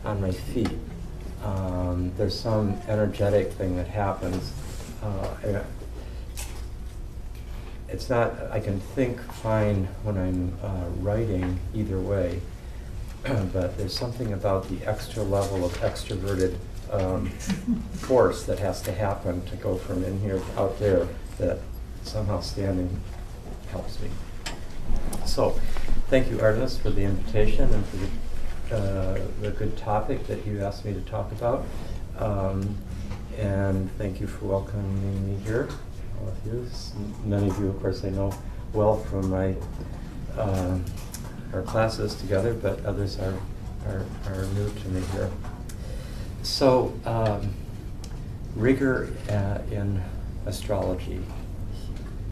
on my feet. There's some energetic thing that happens. It's not, I can think fine when I'm writing either way, but there's something about the extra level of extroverted force that has to happen to go from in here to out there that somehow standing helps me. So, thank you, Artemis, for the invitation and for the good topic that you asked me to talk about. And thank you for welcoming me here, all of you. Many of you, of course, I know well from my our classes together, but others are new to me here. So, rigor in astrology,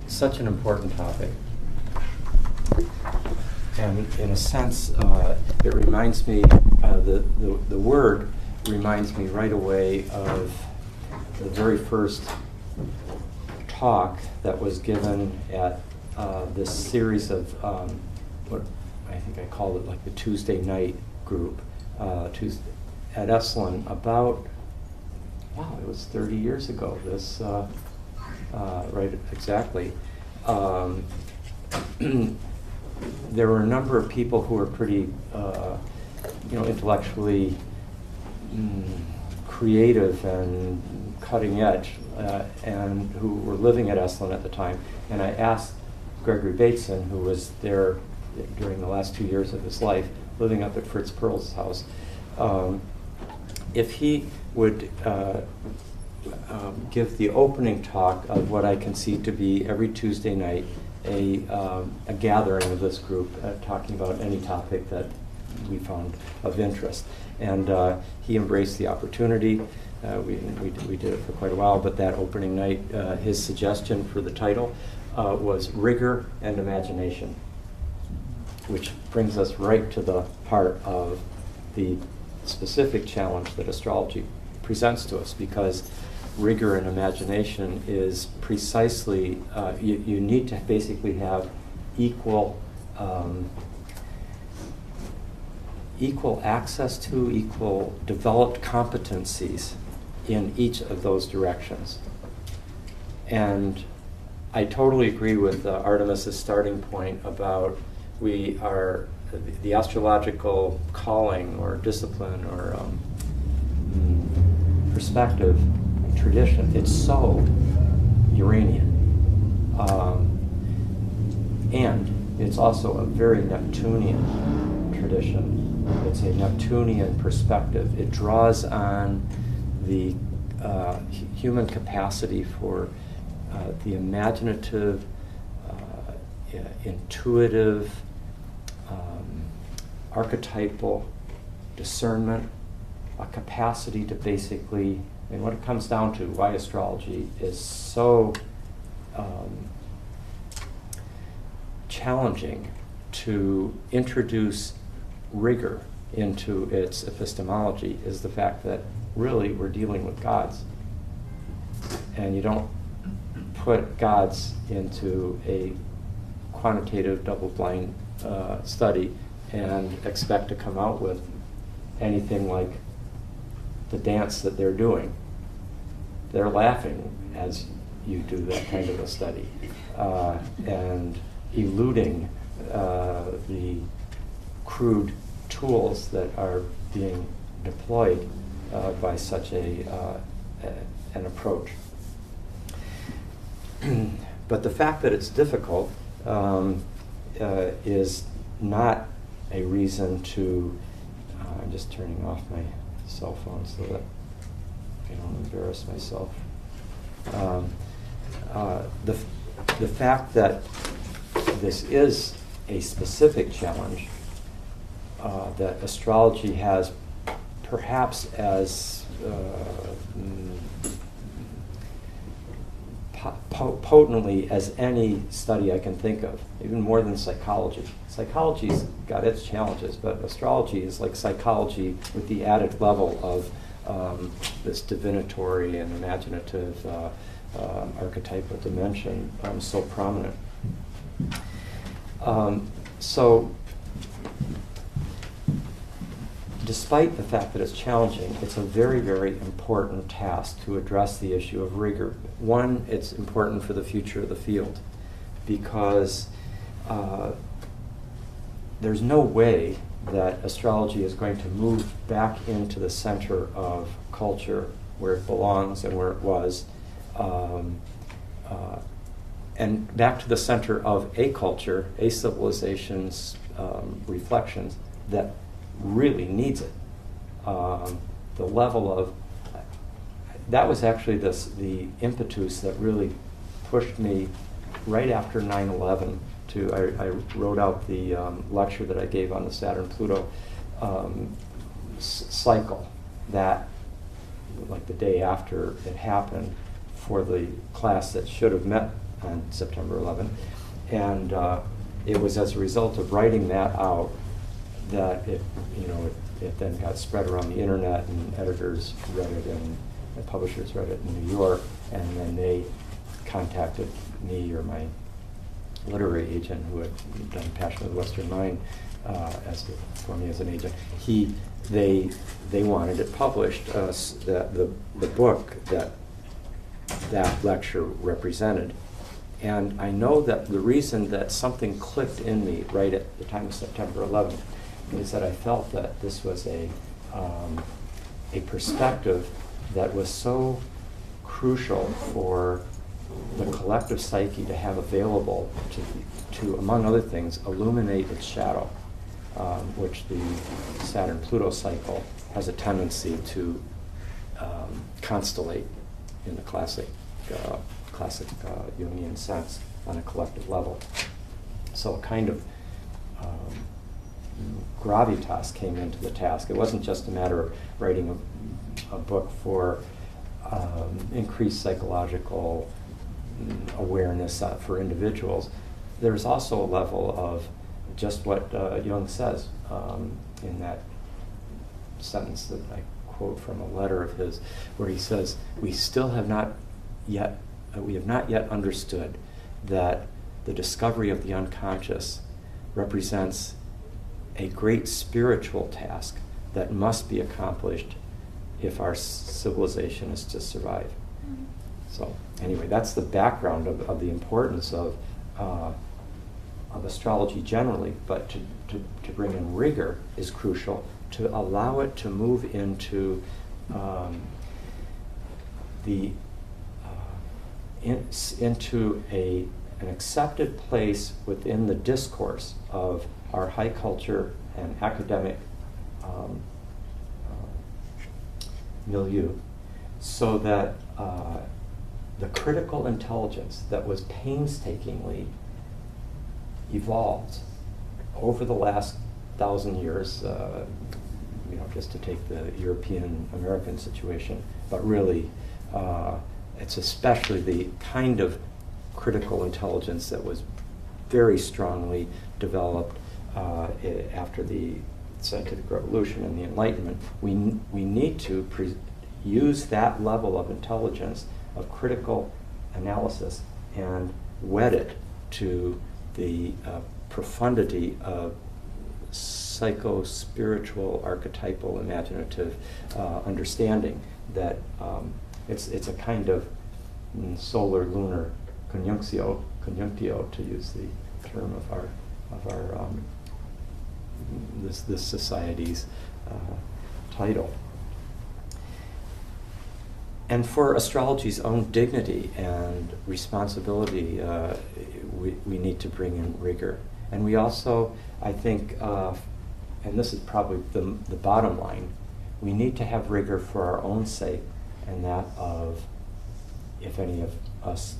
such an important topic. And in a sense, it reminds me, the word reminds me right away of the very first talk that was given at this series of, what I think I called it like the Tuesday night group, at Esalen about, wow, it was 30 years ago, this, right, exactly. There were a number of people who were pretty, intellectually creative and cutting edge, and who were living at Esalen at the time. And I asked Gregory Bateson, who was there during the last 2 years of his life, living up at Fritz Perl's house, if he would give the opening talk of what I conceive to be every Tuesday night a gathering of this group talking about any topic that we found of interest. And he embraced the opportunity. We did it for quite a while, but that opening night, his suggestion for the title was Rigor and Imagination, which brings us right to the part of the specific challenge that astrology presents to us, because rigor and imagination is precisely, you need to basically have equal access to, equal developed competencies in each of those directions. And I totally agree with Artemis's starting point about we are, the astrological calling or discipline or perspective, tradition, it's so Uranian. And it's also a very Neptunian tradition. It's a Neptunian perspective. It draws on the human capacity for the imaginative, intuitive, archetypal discernment, a capacity to basically, and what it comes down to, why astrology is so challenging to introduce rigor into its epistemology, is the fact that really we're dealing with gods. And you don't put gods into a quantitative double-blind study and expect to come out with anything like the dance that they're doing. They're laughing as you do that kind of a study, and eluding the crude tools that are being deployed by such an approach. But the fact that it's difficult is not a reason to, I'm just turning off my cell phone so that I don't embarrass myself. The fact that this is a specific challenge that astrology has perhaps as potently as any study I can think of, even more than psychology. Psychology's got its challenges, but astrology is like psychology with the added level of this divinatory and imaginative archetypal dimension so prominent. So despite the fact that it's challenging, it's a very, very important task to address the issue of rigor. One, it's important for the future of the field because there's no way that astrology is going to move back into the center of culture where it belongs and where it was, and back to the center of a culture, a civilization's reflections that really needs it. The level of that was actually the impetus that really pushed me right after 9/11 to I wrote out the lecture that I gave on the Saturn-Pluto cycle that like the day after it happened for the class that should have met on September 11th, and it was as a result of writing that out that it then got spread around the internet, and editors read it and publishers read it in New York, and then they contacted me or my literary agent who had done Passion of the Western Mind for me as an agent. They wanted it published, the book that lecture represented. And I know that the reason that something clicked in me right at the time of September 11th is that I felt that this was a perspective that was so crucial for the collective psyche to have available to among other things, illuminate its shadow, which the Saturn-Pluto cycle has a tendency to constellate in the classic Jungian sense on a collective level. So a kind of gravitas came into the task. It wasn't just a matter of writing a book for increased psychological awareness for individuals. There's also a level of just what Jung says in that sentence that I quote from a letter of his, where he says, we have not yet understood that the discovery of the unconscious represents a great spiritual task that must be accomplished if our civilization is to survive. So anyway, that's the background of the importance of astrology generally, but to bring in rigor is crucial to allow it to move into into an accepted place within the discourse of our high culture and academic milieu, so that the critical intelligence that was painstakingly evolved over the last 1,000 years, just to take the European-American situation, but really it's especially the kind of critical intelligence that was very strongly developed after the scientific revolution and the Enlightenment. We need to use that level of intelligence, of critical analysis, and wed it to the profundity of psycho-spiritual, archetypal, imaginative understanding that it's a kind of solar-lunar conjunctio, to use the term of our this society's title. And for astrology's own dignity and responsibility, we need to bring in rigor. And we also, I think, and this is probably the bottom line, we need to have rigor for our own sake, and that of, if any of us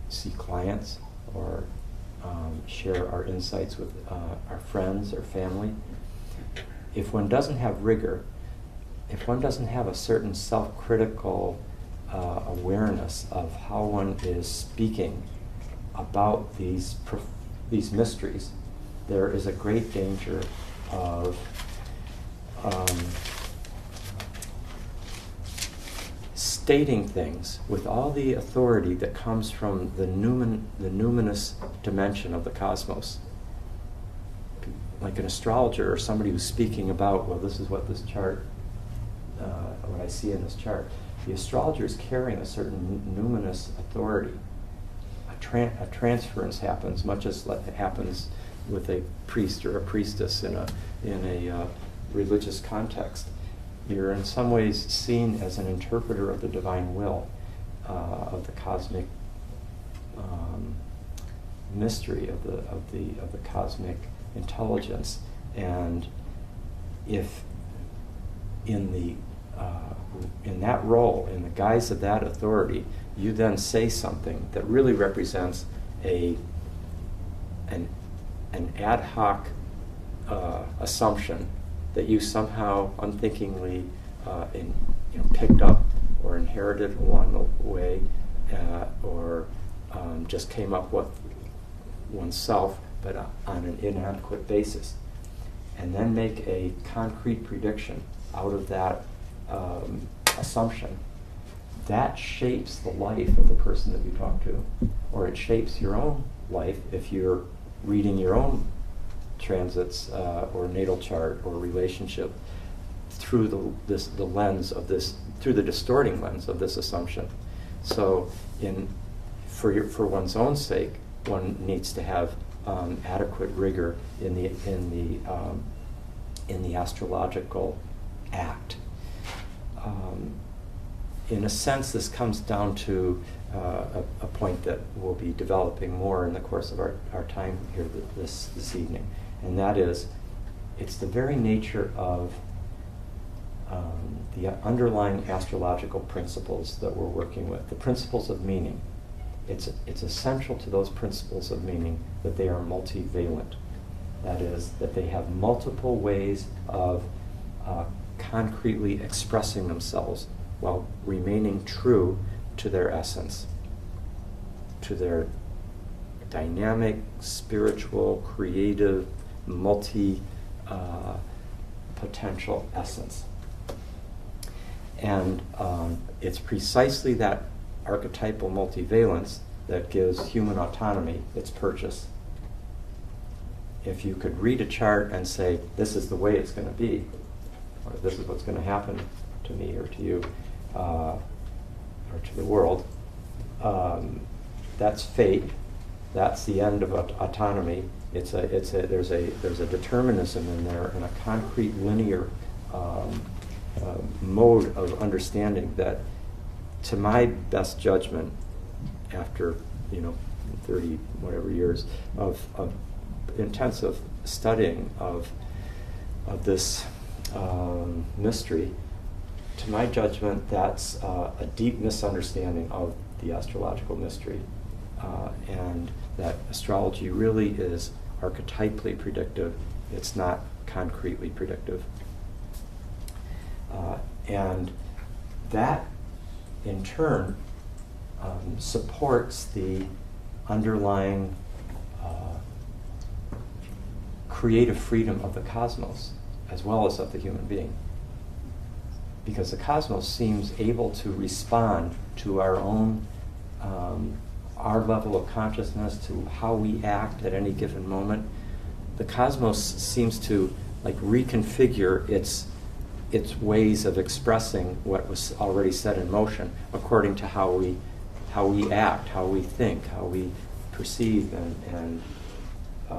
see clients or share our insights with our friends or family, if one doesn't have rigor, if one doesn't have a certain self-critical awareness of how one is speaking about these mysteries, there is a great danger of stating things with all the authority that comes from the numinous dimension of the cosmos. like an astrologer or somebody who's speaking about, well, this is what this chart, what I see in this chart. The astrologer is carrying a certain numinous authority. A transference happens, much as it happens with a priest or a priestess in a religious context. You're in some ways seen as an interpreter of the divine will, of the cosmic mystery, of the cosmic intelligence. And if in that role, in the guise of that authority, you then say something that really represents an ad hoc assumption that you somehow unthinkingly picked up or inherited along the way, or just came up with oneself, but on an inadequate basis, and then make a concrete prediction out of that assumption, that shapes the life of the person that you talk to, or it shapes your own life if you're reading your own transits or natal chart or relationship through the lens of this, through the distorting lens of this assumption. So, for one's own sake, one needs to have adequate rigor in the astrological act. In a sense, this comes down to a point that we'll be developing more in the course of our time here this evening, and that is, it's the very nature of the underlying astrological principles that we're working with, the principles of meaning. It's essential to those principles of meaning that they are multivalent. That is, that they have multiple ways of concretely expressing themselves while remaining true to their essence, to their dynamic, spiritual, creative, potential essence. And it's precisely that archetypal multivalence that gives human autonomy its purchase. If you could read a chart and say, this is the way it's going to be, or this is what's going to happen to me or to you, or to the world, that's fate. That's the end of autonomy. There's a determinism in there, and a concrete linear mode of understanding that, to my best judgment, after 30 whatever years of intensive studying of this mystery, to my judgment, that's a deep misunderstanding of the astrological mystery, and that astrology really is archetypally predictive. It's not concretely predictive. And that, in turn, supports the underlying creative freedom of the cosmos, as well as of the human being. Because the cosmos seems able to respond to our own, our level of consciousness, to how we act at any given moment. The cosmos seems to reconfigure its ways of expressing what was already set in motion according to how we act, how we think, how we perceive, and the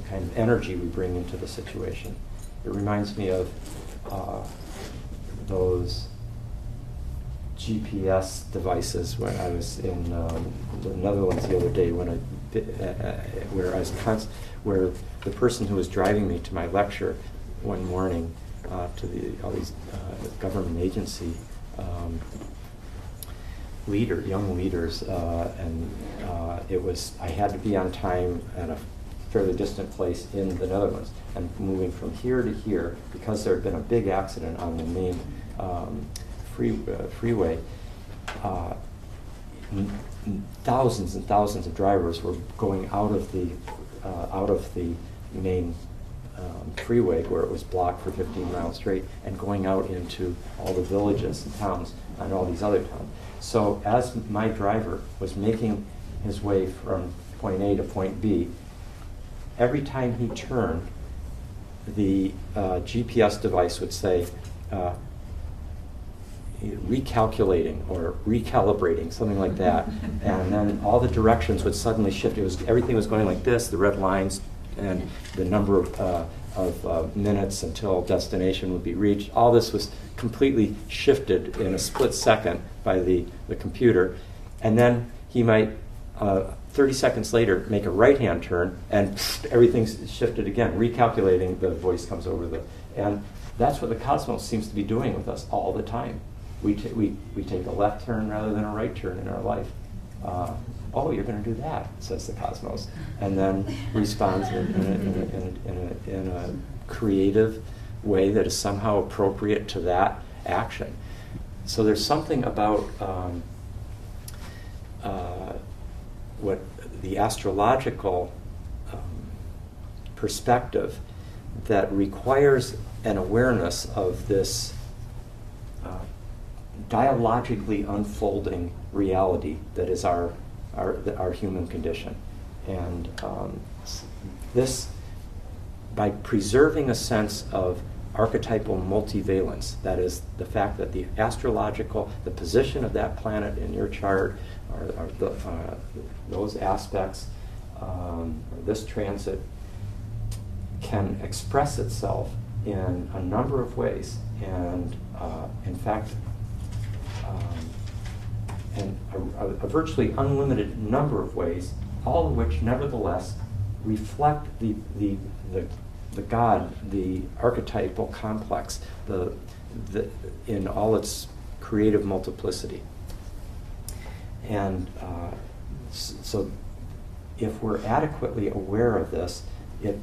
kind of energy we bring into the situation. It reminds me of those GPS devices when I was in the Netherlands the other day, where the person who was driving me to my lecture one morning to all these government agency young leaders, and I had to be on time at a fairly distant place in the Netherlands, and moving from here to here because there had been a big accident on the main freeway. Thousands and thousands of drivers were going out of the main freeway, where it was blocked for 15 miles straight, and going out into all the villages and towns and all these other towns. So as my driver was making his way from point A to point B, every time he turned, the GPS device would say, recalculating or recalibrating, something like that, and then all the directions would suddenly shift. Everything was going like this, the red lines and the number of minutes until destination would be reached. All this was completely shifted in a split second by the computer, and then he might 30 seconds later make a right-hand turn, and everything's shifted again. Recalculating, the voice comes over and that's what the cosmos seems to be doing with us all the time. We take a left turn rather than a right turn in our life. Oh, you're going to do that, says the cosmos, and then responds in a creative way that is somehow appropriate to that action. So there's something about what the astrological perspective that requires an awareness of this dialogically unfolding reality that is our human condition. And this, by preserving a sense of archetypal multivalence, that is the fact that the astrological, the position of that planet in your chart, or those aspects, this transit can express itself in a number of ways, and in fact, in a virtually unlimited number of ways, all of which nevertheless reflect the God, the archetypal complex, in all its creative multiplicity. And so if we're adequately aware of this, it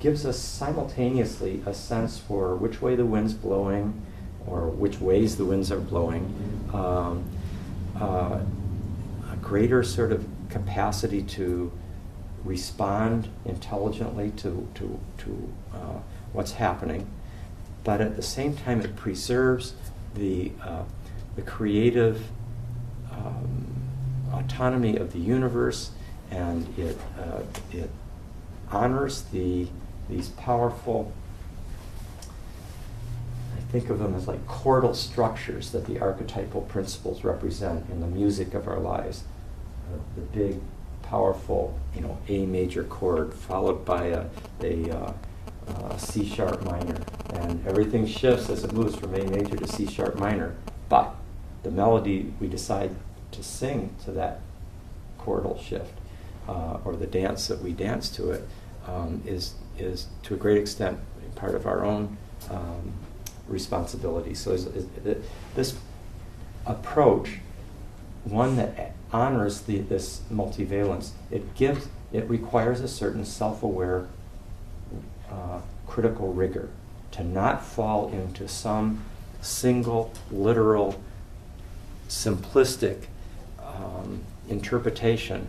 gives us simultaneously a sense for which way the wind's blowing, or which ways the winds are blowing, a greater sort of capacity to respond intelligently to what's happening, but at the same time it preserves the creative autonomy of the universe, and it honors these powerful, I think of them as like chordal structures that the archetypal principles represent in the music of our lives. The big, powerful, A major chord followed by a C sharp minor, and everything shifts as it moves from A major to C sharp minor. But the melody we decide to sing to that chordal shift, or the dance that we dance to it, is to a great extent part of our own responsibility. So this approach, one that honors this multivalence, it requires a certain self-aware critical rigor, to not fall into some single, literal, simplistic interpretation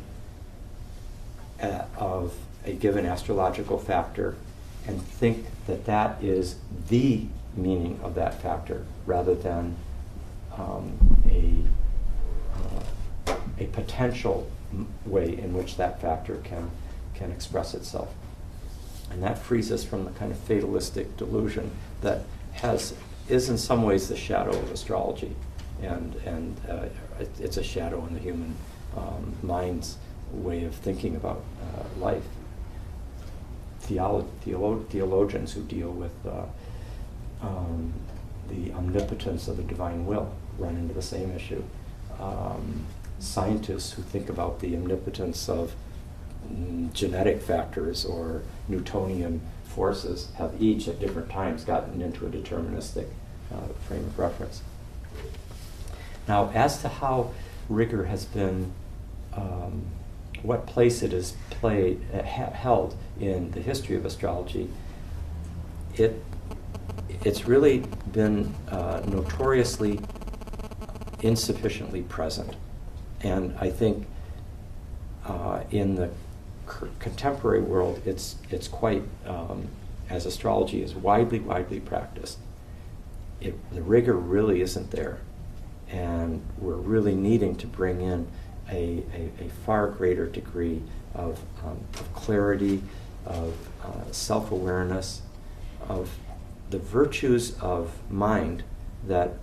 of a given astrological factor and think that that is the meaning of that factor, rather than a potential way in which that factor can express itself. And that frees us from the kind of fatalistic delusion that is in some ways the shadow of astrology, and it's a shadow in the human mind's way of thinking about life. Theologians who deal with the omnipotence of the divine will run into the same issue. Scientists who think about the omnipotence of genetic factors or Newtonian forces have each at different times gotten into a deterministic frame of reference. Now, as to how rigor has been, what place it has held in the history of astrology, it's really been notoriously insufficiently present. And I think in the contemporary world, it's quite, as astrology is widely practiced, the rigor really isn't there. And we're really needing to bring in a far greater degree of clarity of self-awareness, of the virtues of mind that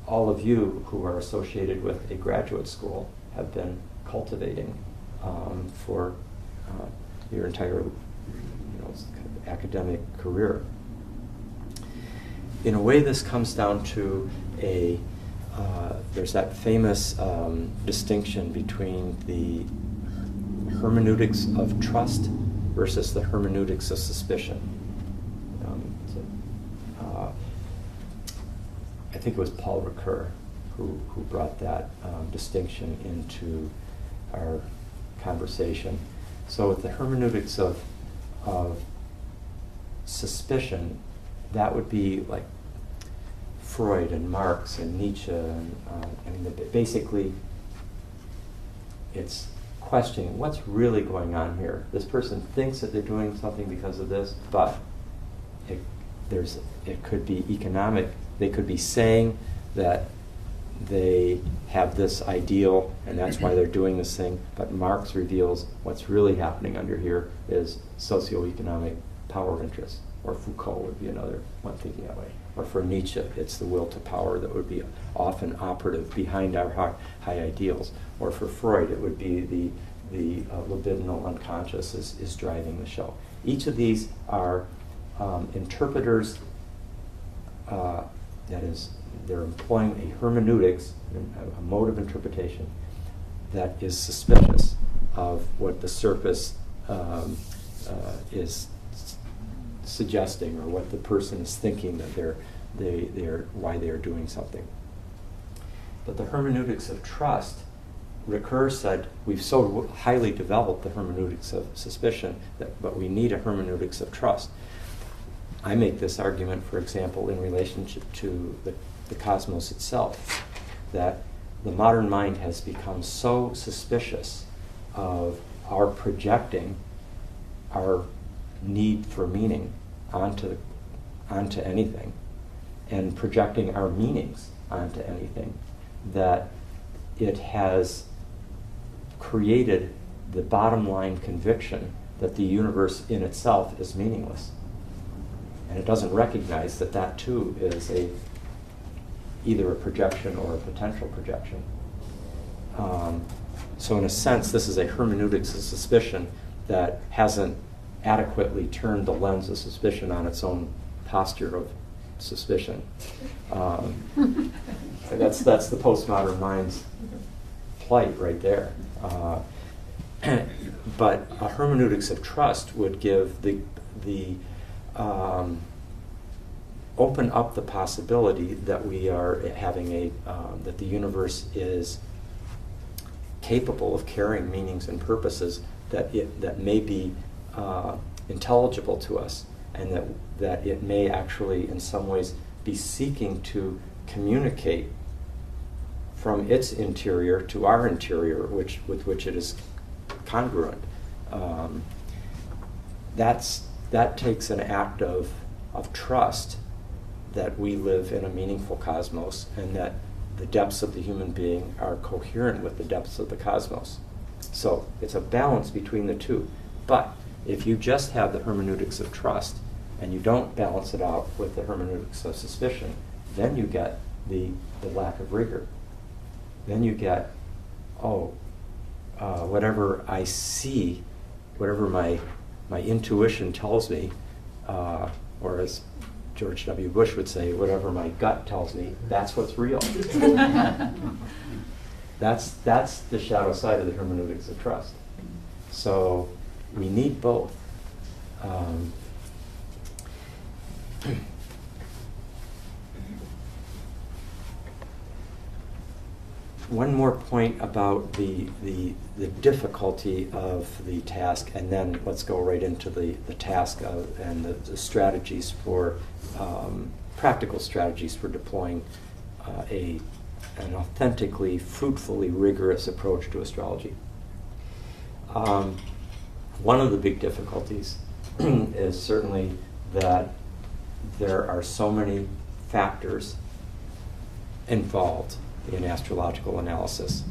all of you who are associated with a graduate school have been cultivating for your entire kind of academic career. In a way, this comes down to there's that famous distinction between the hermeneutics of trust versus the hermeneutics of suspicion. I think it was Paul Rigor who brought that distinction into our conversation. So with the hermeneutics of suspicion, that would be like Freud and Marx and Nietzsche, and basically it's questioning what's really going on here. This person thinks that they're doing something because of this, but it could be economic. They could be saying that they have this ideal and that's why they're doing this thing, but Marx reveals what's really happening under here is socioeconomic power interests. Or Foucault would be another one thinking that way. Or for Nietzsche, it's the will to power that would be often operative behind our high ideals. Or for Freud, it would be the libidinal unconscious is driving the show. Each of these are interpreters, that is, they're employing a hermeneutics, a mode of interpretation that is suspicious of what the surface is suggesting, or what the person is thinking that why they're doing something. But the hermeneutics of trust, Ricoeur said, we've so highly developed the hermeneutics of suspicion but we need a hermeneutics of trust. I make this argument, for example, in relationship to the cosmos itself, that the modern mind has become so suspicious of our projecting our need for meaning onto anything, and projecting our meanings onto anything, that it has created the bottom line conviction that the universe in itself is meaningless. And it doesn't recognize that that too is either a projection or a potential projection. So in a sense, this is a hermeneutics of suspicion that hasn't adequately turned the lens of suspicion on its own posture of suspicion. That's the postmodern mind's plight right there. But a hermeneutics of trust would give the open up the possibility that we are having that the universe is capable of carrying meanings and purposes that may be intelligible to us, and that it may actually in some ways be seeking to communicate from its interior to our interior, with which it is congruent. That takes an act of trust that we live in a meaningful cosmos, and that the depths of the human being are coherent with the depths of the cosmos. So it's a balance between the two. But if you just have the hermeneutics of trust and you don't balance it out with the hermeneutics of suspicion, then you get the lack of rigor. Then you get, whatever I see, whatever my intuition tells me, or as George W. Bush would say, whatever my gut tells me, that's what's real. That's the shadow side of the hermeneutics of trust. So we need both. One more point about the difficulty of the task, and then let's go right into the task and the strategies for practical strategies for deploying an authentically, fruitfully rigorous approach to astrology. One of the big difficulties is certainly that there are so many factors involved in astrological analysis.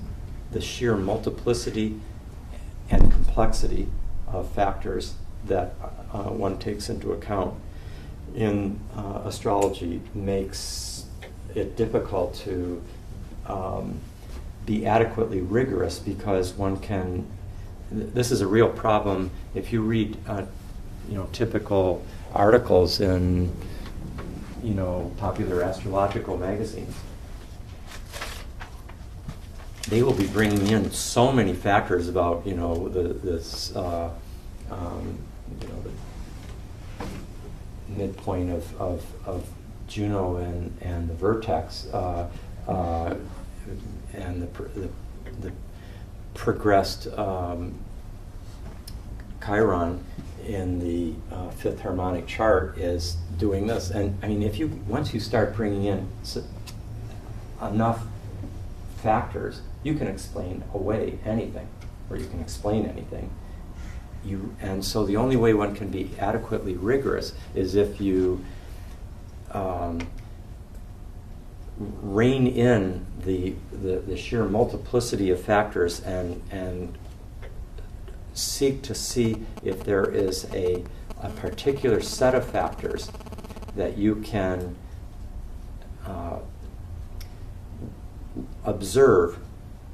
The sheer multiplicity and complexity of factors that one takes into account in astrology makes it difficult to be adequately rigorous, because one can. This is a real problem if you read, typical articles in, popular astrological magazines. They will be bringing in so many factors about, the midpoint of Juno and the vertex, and the progressed chiron in the fifth harmonic chart is doing this. And I mean, once you start bringing in enough factors, you can explain away anything, or you can explain anything. And so the only way one can be adequately rigorous is if you rein in the sheer multiplicity of factors and seek to see if there is a particular set of factors that you can observe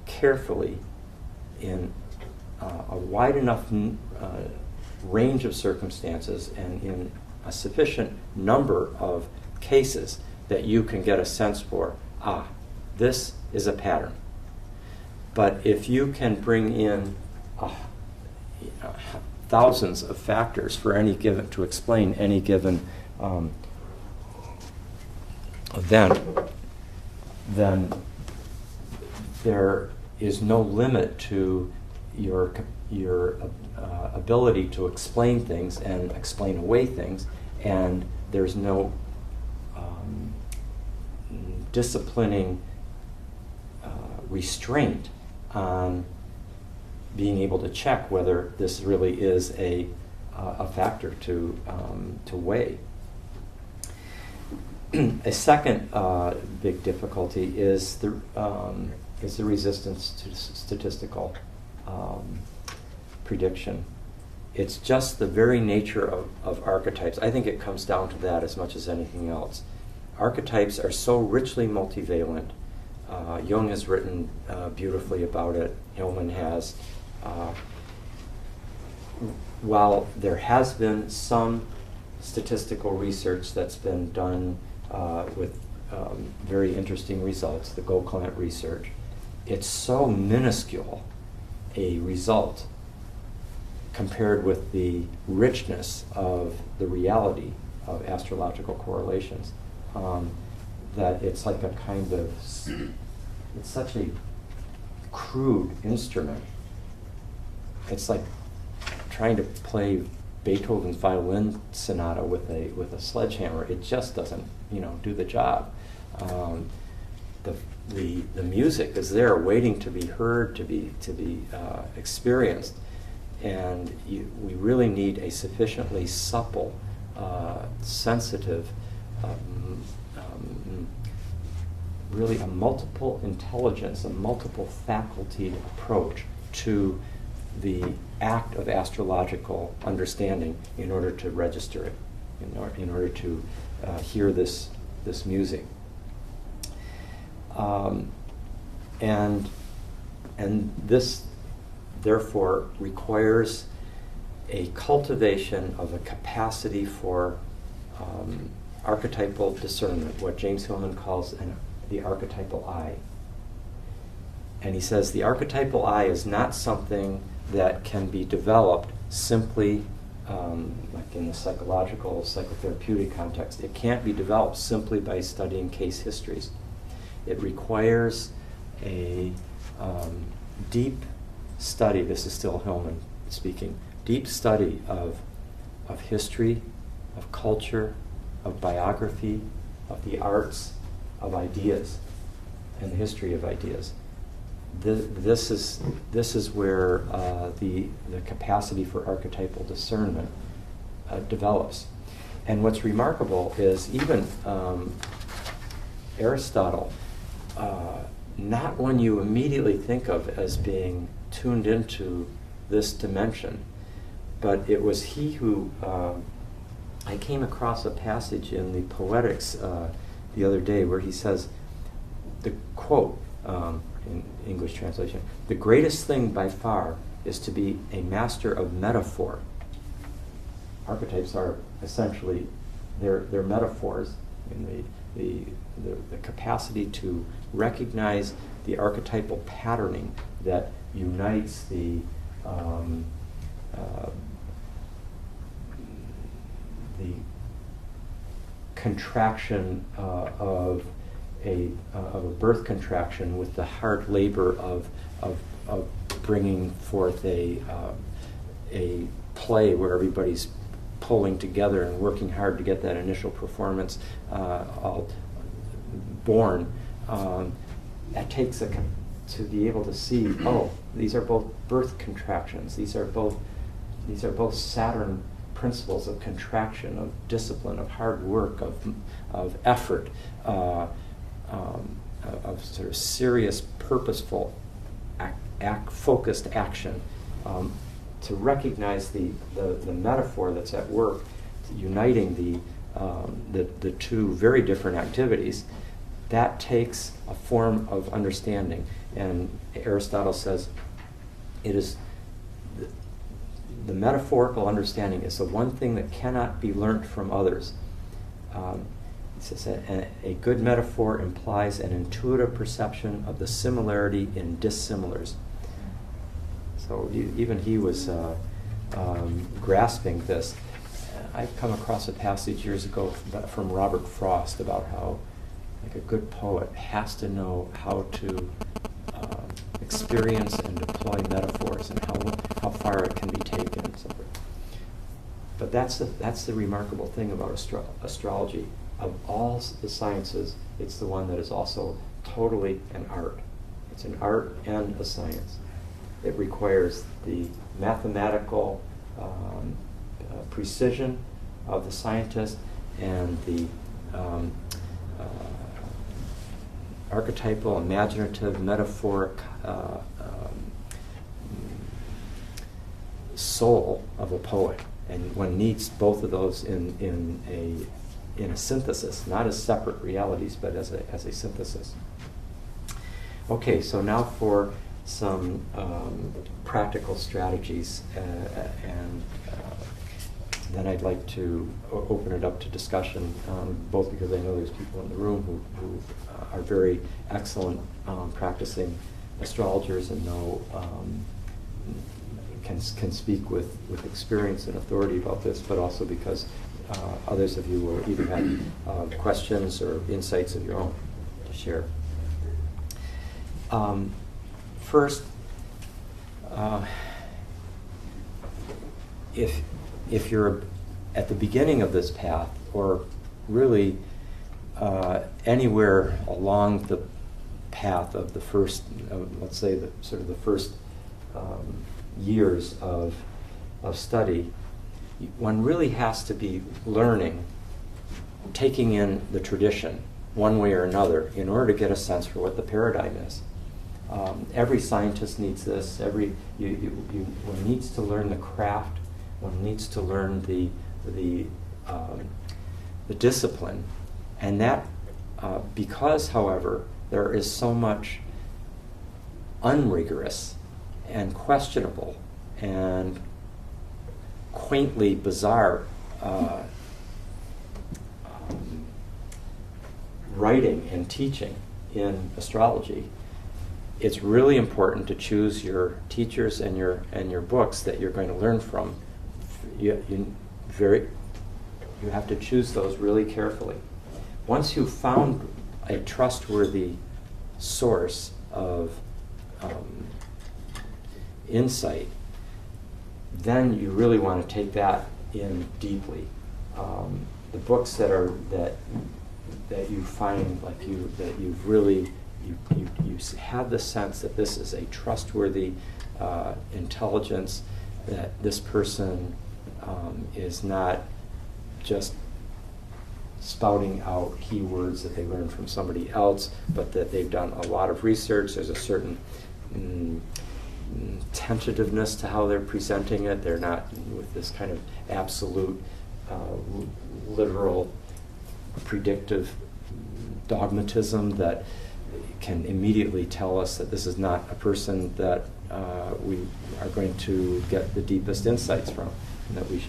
carefully in a wide enough range of circumstances and in a sufficient number of cases that you can get a sense for, this is a pattern. But if you can bring in thousands of factors for any given, to explain any given event, then there is no limit to your ability to explain things and explain away things, and there's no disciplining restraint on being able to check whether this really is a factor to weigh. A second big difficulty is the resistance to statistical prediction. It's just the very nature of archetypes. I think it comes down to that as much as anything else. Archetypes are so richly multivalent. Jung has written beautifully about it. Hillman has. While there has been some statistical research that's been done with very interesting results, the Goklant research, it's so minuscule a result compared with the richness of the reality of astrological correlations, that it's like a kind of, it's such a crude instrument. It's like trying to play Beethoven's violin sonata with a sledgehammer. It just doesn't, do the job. The music is there, waiting to be heard, to be experienced, and we really need a sufficiently supple, sensitive, really a multiple intelligence, a multiple facultied approach to the act of astrological understanding in order to register it, in order to hear this music. And this therefore requires a cultivation of a capacity for archetypal discernment, what James Hillman calls the archetypal eye. And he says the archetypal eye is not something that can be developed simply like in the psychological, psychotherapeutic context. It can't be developed simply by studying case histories. It requires a deep study, this is still Hillman speaking, deep study of history, of culture, of biography, of the arts, of ideas, and the history of ideas. This is where the capacity for archetypal discernment develops. And what's remarkable is even Aristotle, not one you immediately think of as being tuned into this dimension, but it was he who, I came across a passage in the Poetics the other day where he says, the quote, in English translation, "The greatest thing by far is to be a master of metaphor." Archetypes are essentially, they're metaphors, in the capacity to recognize the archetypal patterning that unites the contraction of a birth contraction with the hard labor of bringing forth a play where everybody's pulling together and working hard to get that initial performance all born. That takes to be able to see, oh, these are both birth contractions. These are both Saturn principles of contraction, of discipline, of hard work, of effort, of sort of serious, purposeful, focused action. To recognize the metaphor that's at work, uniting the two very different activities, that takes a form of understanding. And Aristotle says it is the metaphorical understanding is the one thing that cannot be learnt from others. He says a good metaphor implies an intuitive perception of the similarity in dissimilars. So even he was grasping this. I've come across a passage years ago from Robert Frost about how, like, a good poet has to know how to experience and deploy metaphors and how far it can be taken and so forth. But that's the remarkable thing about astrology. Of all the sciences, it's the one that is also totally an art. It's an art and a science. It requires the mathematical precision of the scientist and the archetypal, imaginative, metaphoric soul of a poet. And one needs both of those in a synthesis, not as separate realities, but as a synthesis. Okay, so now for some practical strategies, and then I'd like to open it up to discussion, both because I know there's people in the room who are very excellent practicing astrologers and know can speak with experience and authority about this, but also because others of you will either have questions or insights of your own to share. First, if you're at the beginning of this path, or really anywhere along the path of the first, let's say, the first years of study, one really has to be learning, taking in the tradition one way or another in order to get a sense for what the paradigm is. Every scientist needs this. One needs to learn the craft. One needs to learn the discipline, and that because, however, there is so much unrigorous and questionable and quaintly bizarre writing and teaching in astrology, it's really important to choose your teachers and your books that you're going to learn from. You have to choose those really carefully. Once you've found a trustworthy source of insight, then you really want to take that in deeply. The books that you find, like that you've really you have the sense that this is a trustworthy intelligence, that this person is not just spouting out keywords that they learned from somebody else, but that they've done a lot of research. There's a certain tentativeness to how they're presenting it. They're not with this kind of absolute, literal, predictive dogmatism that can immediately tell us that this is not a person that we are going to get the deepest insights from, and that we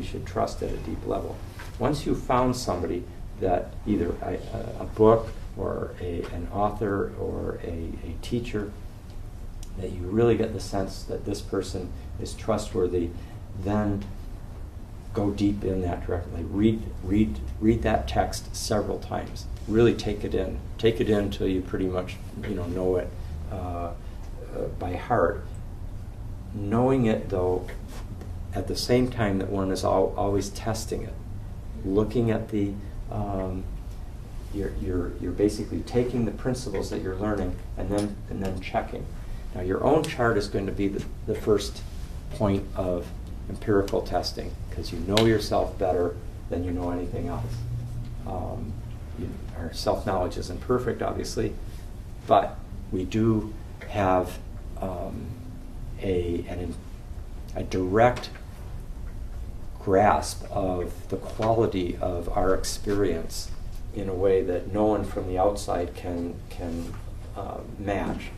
should trust at a deep level. Once you've found somebody that either a book or an author or a teacher, that you really get the sense that this person is trustworthy, then go deep in that directly. Read that text several times. Really take it in. Take it in until you pretty much know it by heart. Knowing it, though, at the same time that one is always testing it, looking at the you're basically taking the principles that you're learning and then checking. Now, your own chart is going to be the first point of empirical testing, because you know yourself better than you know anything else. Our self-knowledge isn't perfect, obviously, but we do have a direct grasp of the quality of our experience in a way that no one from the outside can match,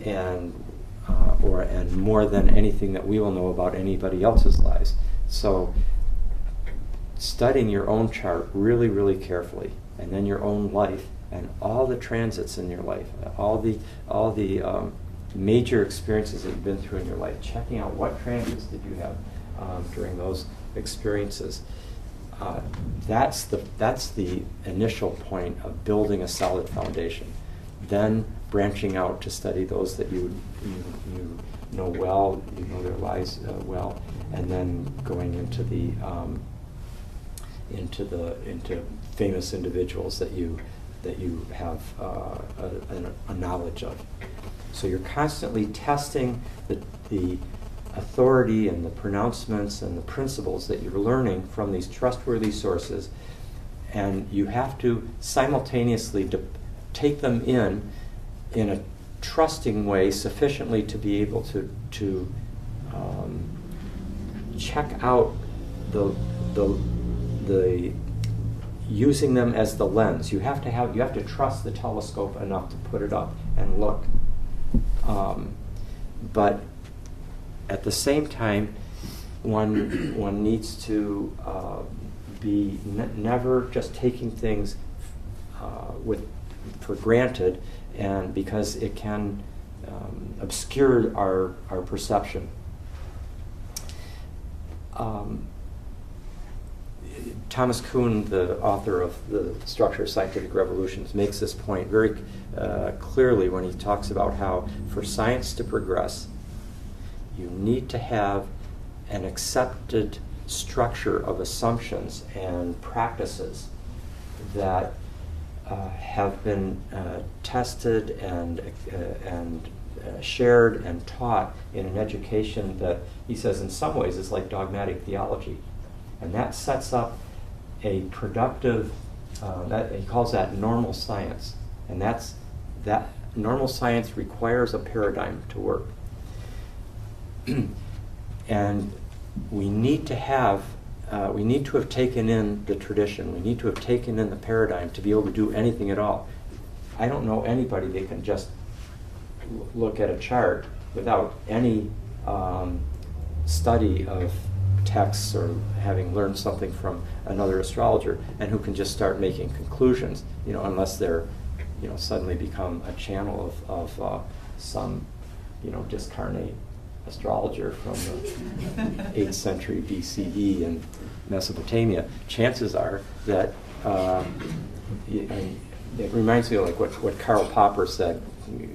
and more than anything that we will know about anybody else's lives. So studying your own chart really, really carefully, and then your own life and all the transits in your life, all the major experiences that you've been through in your life, checking out what transits did you have during those experiences. That's the initial point of building a solid foundation. Then branching out to study those that you know well, you know their lives well, and then going into famous individuals that you have a knowledge of. So you're constantly testing the authority and the pronouncements and the principles that you're learning from these trustworthy sources, and you have to simultaneously take them in a trusting way sufficiently to be able to check out the using them as the lens. You have to trust the telescope enough to put it up and look, but at the same time, one needs to be never just taking things for granted, and because it can obscure our perception. Thomas Kuhn, the author of The Structure of Scientific Revolutions, makes this point very clearly when he talks about how for science to progress, you need to have an accepted structure of assumptions and practices that have been tested and shared and taught in an education that, he says, in some ways is like dogmatic theology. And that sets up a productive, he calls that normal science. And that normal science requires a paradigm to work. And we need to have taken in the tradition. We need to have taken in the paradigm to be able to do anything at all. I don't know anybody that can just look at a chart without any study of texts or having learned something from another astrologer, and who can just start making conclusions, unless they're, suddenly become a channel of some, discarnate astrologer from the 8th century BCE in Mesopotamia. Chances are that it reminds me of like what Karl Popper said,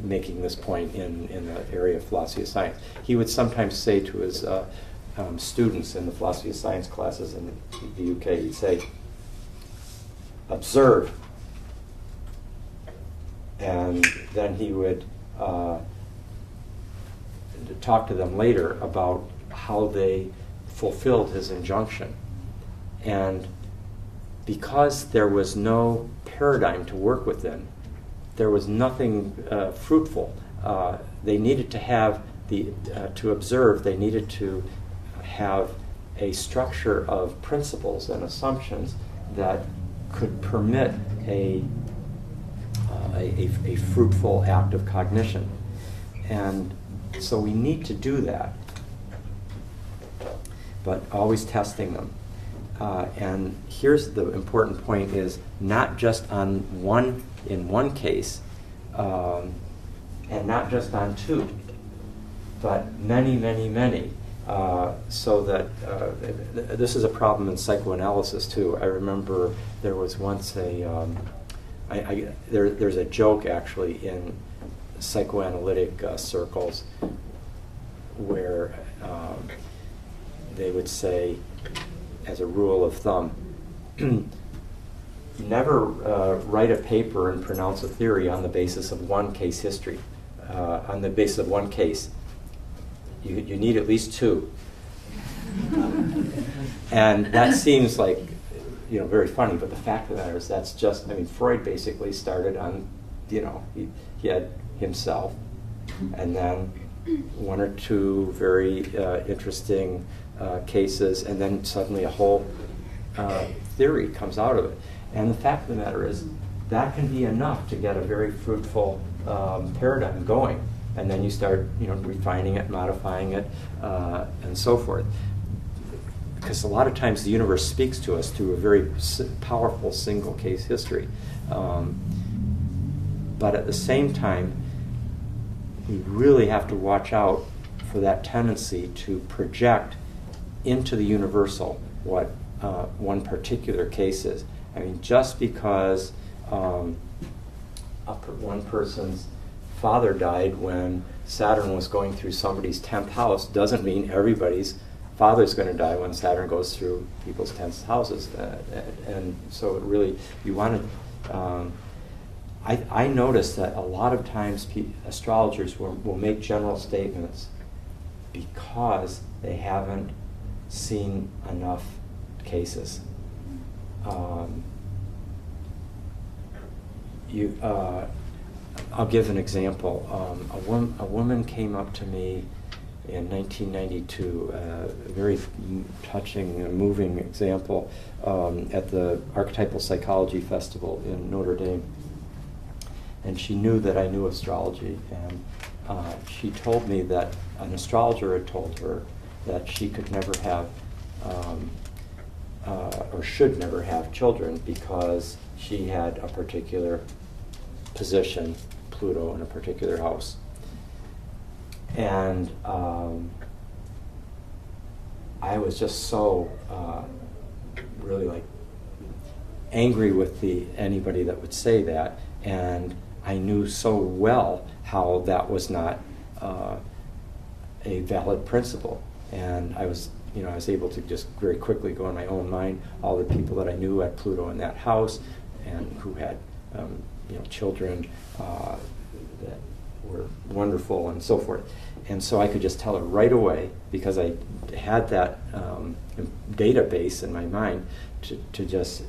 making this point in the area of philosophy of science. He would sometimes say to his students in the philosophy of science classes in the UK, he'd say, "Observe," and then he would talk to them later about how they fulfilled his injunction. And because there was no paradigm to work within, there was nothing fruitful. They needed to have to observe, they needed to have a structure of principles and assumptions that could permit a fruitful act of cognition. And so we need to do that, but always testing them. And here's the important point: is not just in one case, and not just on two, but many, many, many. So that this is a problem in psychoanalysis too. I remember there was once there's a joke actually in psychoanalytic circles where they would say, as a rule of thumb, never write a paper and pronounce a theory on the basis of one case history, on the basis of one case. You need at least two. And that seems like, very funny, but the fact of the matter is that's just, Freud basically started on, he had himself, and then one or two very interesting cases, and then suddenly a whole theory comes out of it. And the fact of the matter is that can be enough to get a very fruitful paradigm going. And then you start, refining it, modifying it, and so forth. Because a lot of times the universe speaks to us through a very powerful single case history. But at the same time, we really have to watch out for that tendency to project into the universal what one particular case is. Just because one person's father died when Saturn was going through somebody's 10th house doesn't mean everybody's father's going to die when Saturn goes through people's 10th houses. And so it really, you want to... I notice that a lot of times astrologers will make general statements because they haven't seen enough cases. I'll give an example. A woman came up to me in 1992, a very touching and moving example, at the Archetypal Psychology Festival in Notre Dame. And she knew that I knew astrology, and she told me that an astrologer had told her that she could never have, or should never have children because she had a particular position, Pluto, in a particular house. And I was just so really angry with anybody that would say that, and I knew so well how that was not a valid principle. And I was able to just very quickly go in my own mind all the people that I knew at Pluto in that house and who had children that were wonderful and so forth. And so I could just tell her right away, because I had that database in my mind to just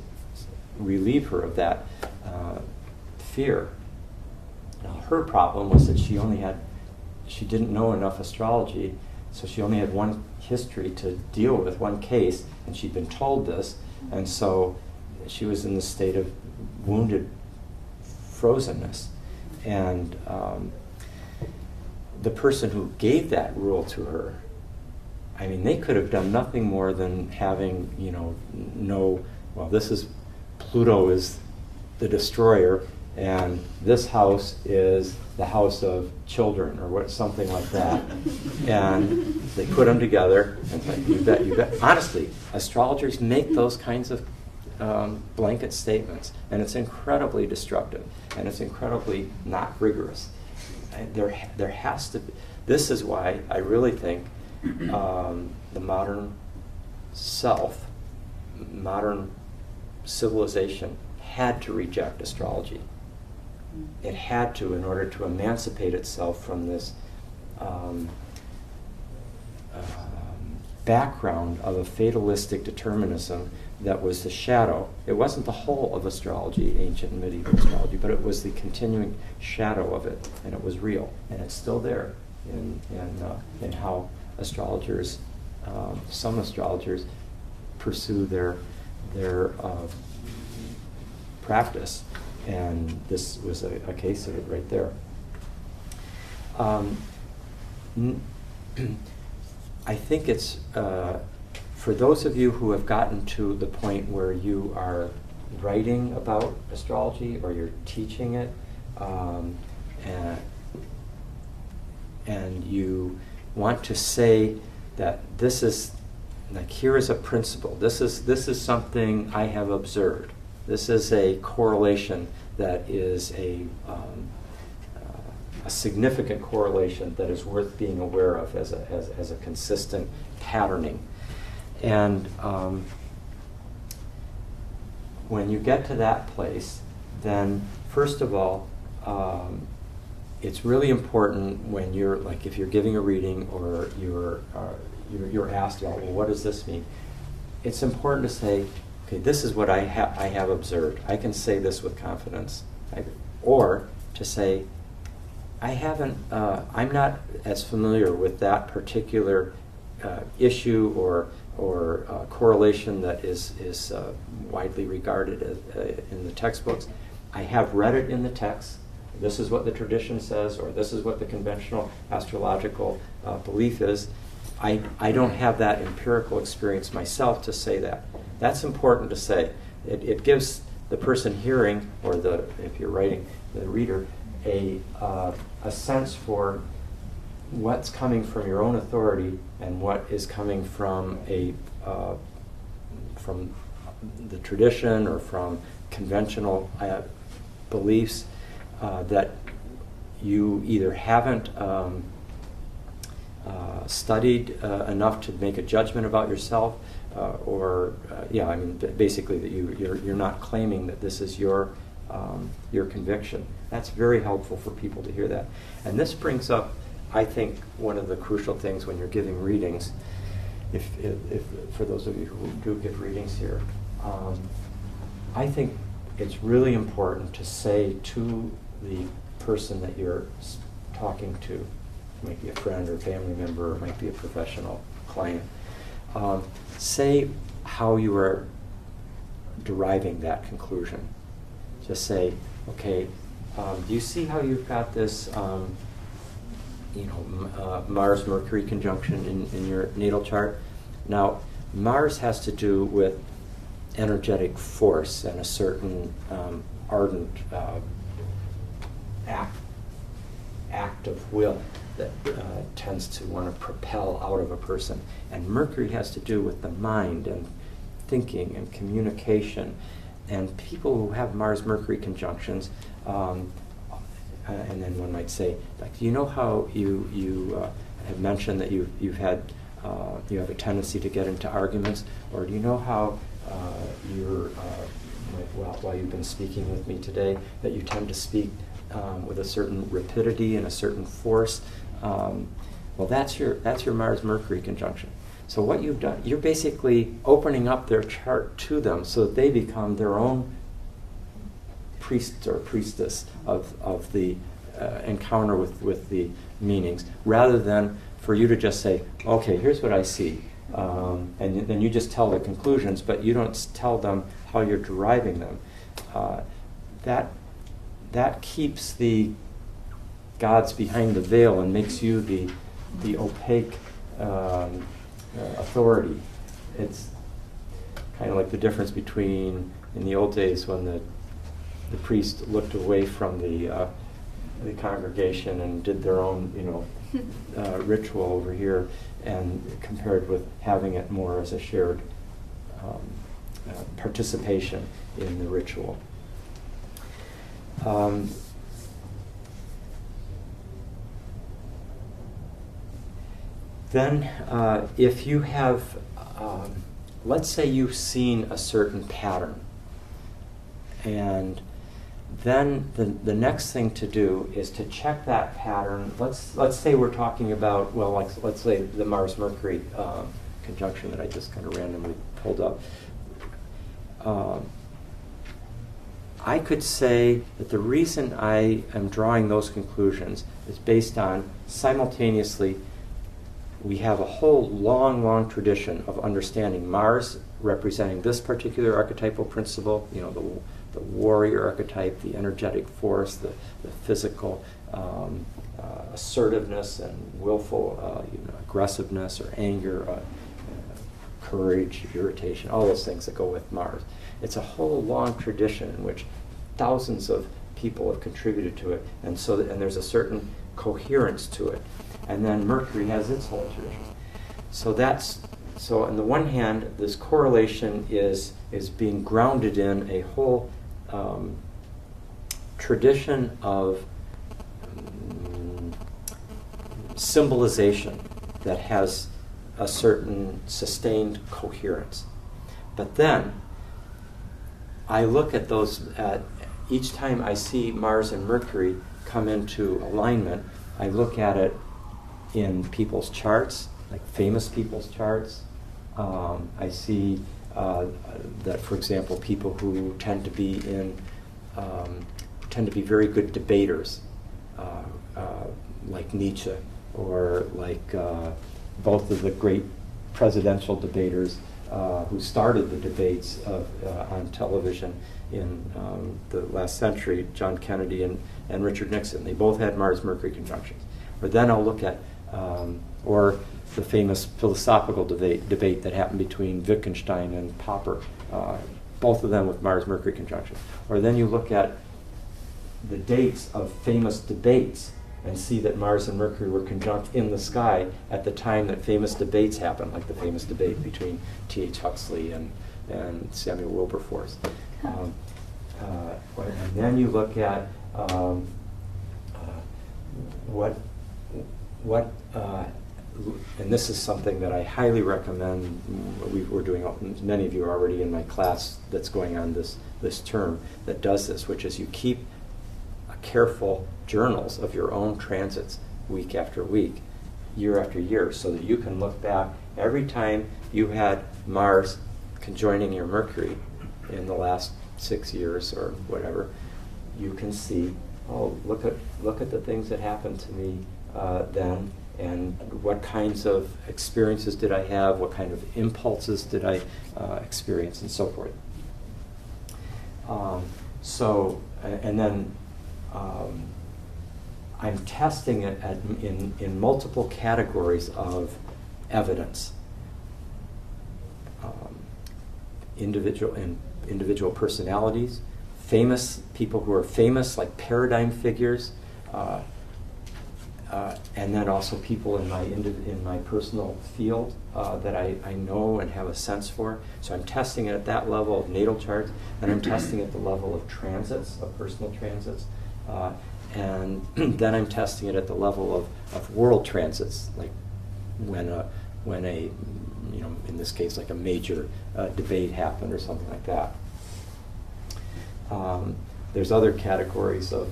relieve her of that fear. Now her problem was that she didn't know enough astrology, so she only had one history to deal with, one case, and she'd been told this, and so she was in this state of wounded frozenness. And the person who gave that rule to her, they could have done nothing more than having, this is, Pluto is the destroyer, and this house is the house of children, or something like that. And they put them together, and it's like, you bet. Honestly, astrologers make those kinds of blanket statements, and it's incredibly destructive, and it's incredibly not rigorous. There has to be. This is why I really think the modern modern civilization had to reject astrology. It had to, in order to emancipate itself from this background of a fatalistic determinism that was the shadow. It wasn't the whole of astrology, ancient and medieval astrology, but it was the continuing shadow of it, and it was real, and it's still there. in how astrologers, some astrologers, pursue their practice, and this was a case of it right there. I think it's for those of you who have gotten to the point where you are writing about astrology or you're teaching it, and you want to say that this is, like, here is a principle. This is something I have observed. This is a correlation that is a significant correlation that is worth being aware of as a consistent patterning. And when you get to that place, then first of all, it's really important when you're, like, if you're giving a reading or you're asked about, well, what does this mean? It's important to say, okay, this is what I have observed. I can say this with confidence. Or to say, I'm not as familiar with that particular issue or correlation that is widely regarded in the textbooks. I have read it in the text. This is what the tradition says, or this is what the conventional astrological belief is. I don't have that empirical experience myself to say that. That's important to say. It gives the person hearing, or if you're writing, the reader, a sense for what's coming from your own authority and what is coming from from the tradition or from conventional beliefs that you either haven't studied enough to make a judgment about yourself, basically that you're not claiming that this is your conviction. That's very helpful for people to hear that. And this brings up, I think, one of the crucial things when you're giving readings, if for those of you who do give readings here, I think it's really important to say to the person that you're talking to, it might be a friend or a family member, or it might be a professional client, say how you are deriving that conclusion. Just say, okay, do you see how you've got this Mars-Mercury conjunction in your natal chart? Now, Mars has to do with energetic force and a certain ardent act of will that tends to want to propel out of a person. And Mercury has to do with the mind and thinking and communication. And people who have Mars-Mercury conjunctions, and then one might say, like, you know how you have mentioned that you have a tendency to get into arguments, or do you know how while you've been speaking with me today, that you tend to speak with a certain rapidity and a certain force? Well, that's your Mars-Mercury conjunction. So what you've done, you're basically opening up their chart to them so that they become their own priest or priestess of the encounter with the meanings, rather than for you to just say, okay, here's what I see. And then you just tell the conclusions, but you don't tell them how you're deriving them. That keeps the gods behind the veil and makes you the opaque authority. It's kind of like the difference between, in the old days when the priest looked away from the congregation and did their own ritual over here, and compared with having it more as a shared participation in the ritual. Then if you have, let's say you've seen a certain pattern, and then the next thing to do is to check that pattern. Let's say we're talking about, let's say the Mars-Mercury conjunction that I just kind of randomly pulled up. I could say that the reason I am drawing those conclusions is based on simultaneously we have a whole long tradition of understanding Mars representing this particular archetypal principle, the warrior archetype, the energetic force, the physical assertiveness and willful aggressiveness or anger, courage, irritation, all those things that go with Mars. It's a whole long tradition in which thousands of people have contributed to it, and there's a certain coherence to it. And then Mercury has its whole tradition. So on the one hand, this correlation is being grounded in a whole tradition of symbolization that has a certain sustained coherence. But then I look at each time I see Mars and Mercury come into alignment, I look at it in people's charts, like famous people's charts. I see that, for example, people who tend to be very good debaters, like Nietzsche, or like both of the great presidential debaters who started the debates on television in the last century, John Kennedy and Richard Nixon. They both had Mars-Mercury conjunctions. Or then I'll look at, or the famous philosophical debate that happened between Wittgenstein and Popper, both of them with Mars-Mercury conjunctions. Or then you look at the dates of famous debates and see that Mars and Mercury were conjunct in the sky at the time that famous debates happened, like the famous debate between T.H. Huxley and Samuel Wilberforce. And then you look at and this is something that I highly recommend. We're doing, many of you are already in my class that's going on this term that does this, which is you keep careful journals of your own transits week after week, year after year, so that you can look back every time you had Mars conjoining your Mercury in the last 6 years or whatever. You can see, oh, look at the things that happened to me then, and what kinds of experiences did I have, what kind of impulses did I experience, and so forth. And then I'm testing it in multiple categories of evidence. Individual personalities, famous people who are famous, like paradigm figures, and then also people in my personal field that I know and have a sense for. So I'm testing it at that level of natal charts, and I'm testing it at the level of transits, of personal transits, and then I'm testing it at the level of world transits, like when a in this case, like a major debate happened or something like that. There's other categories of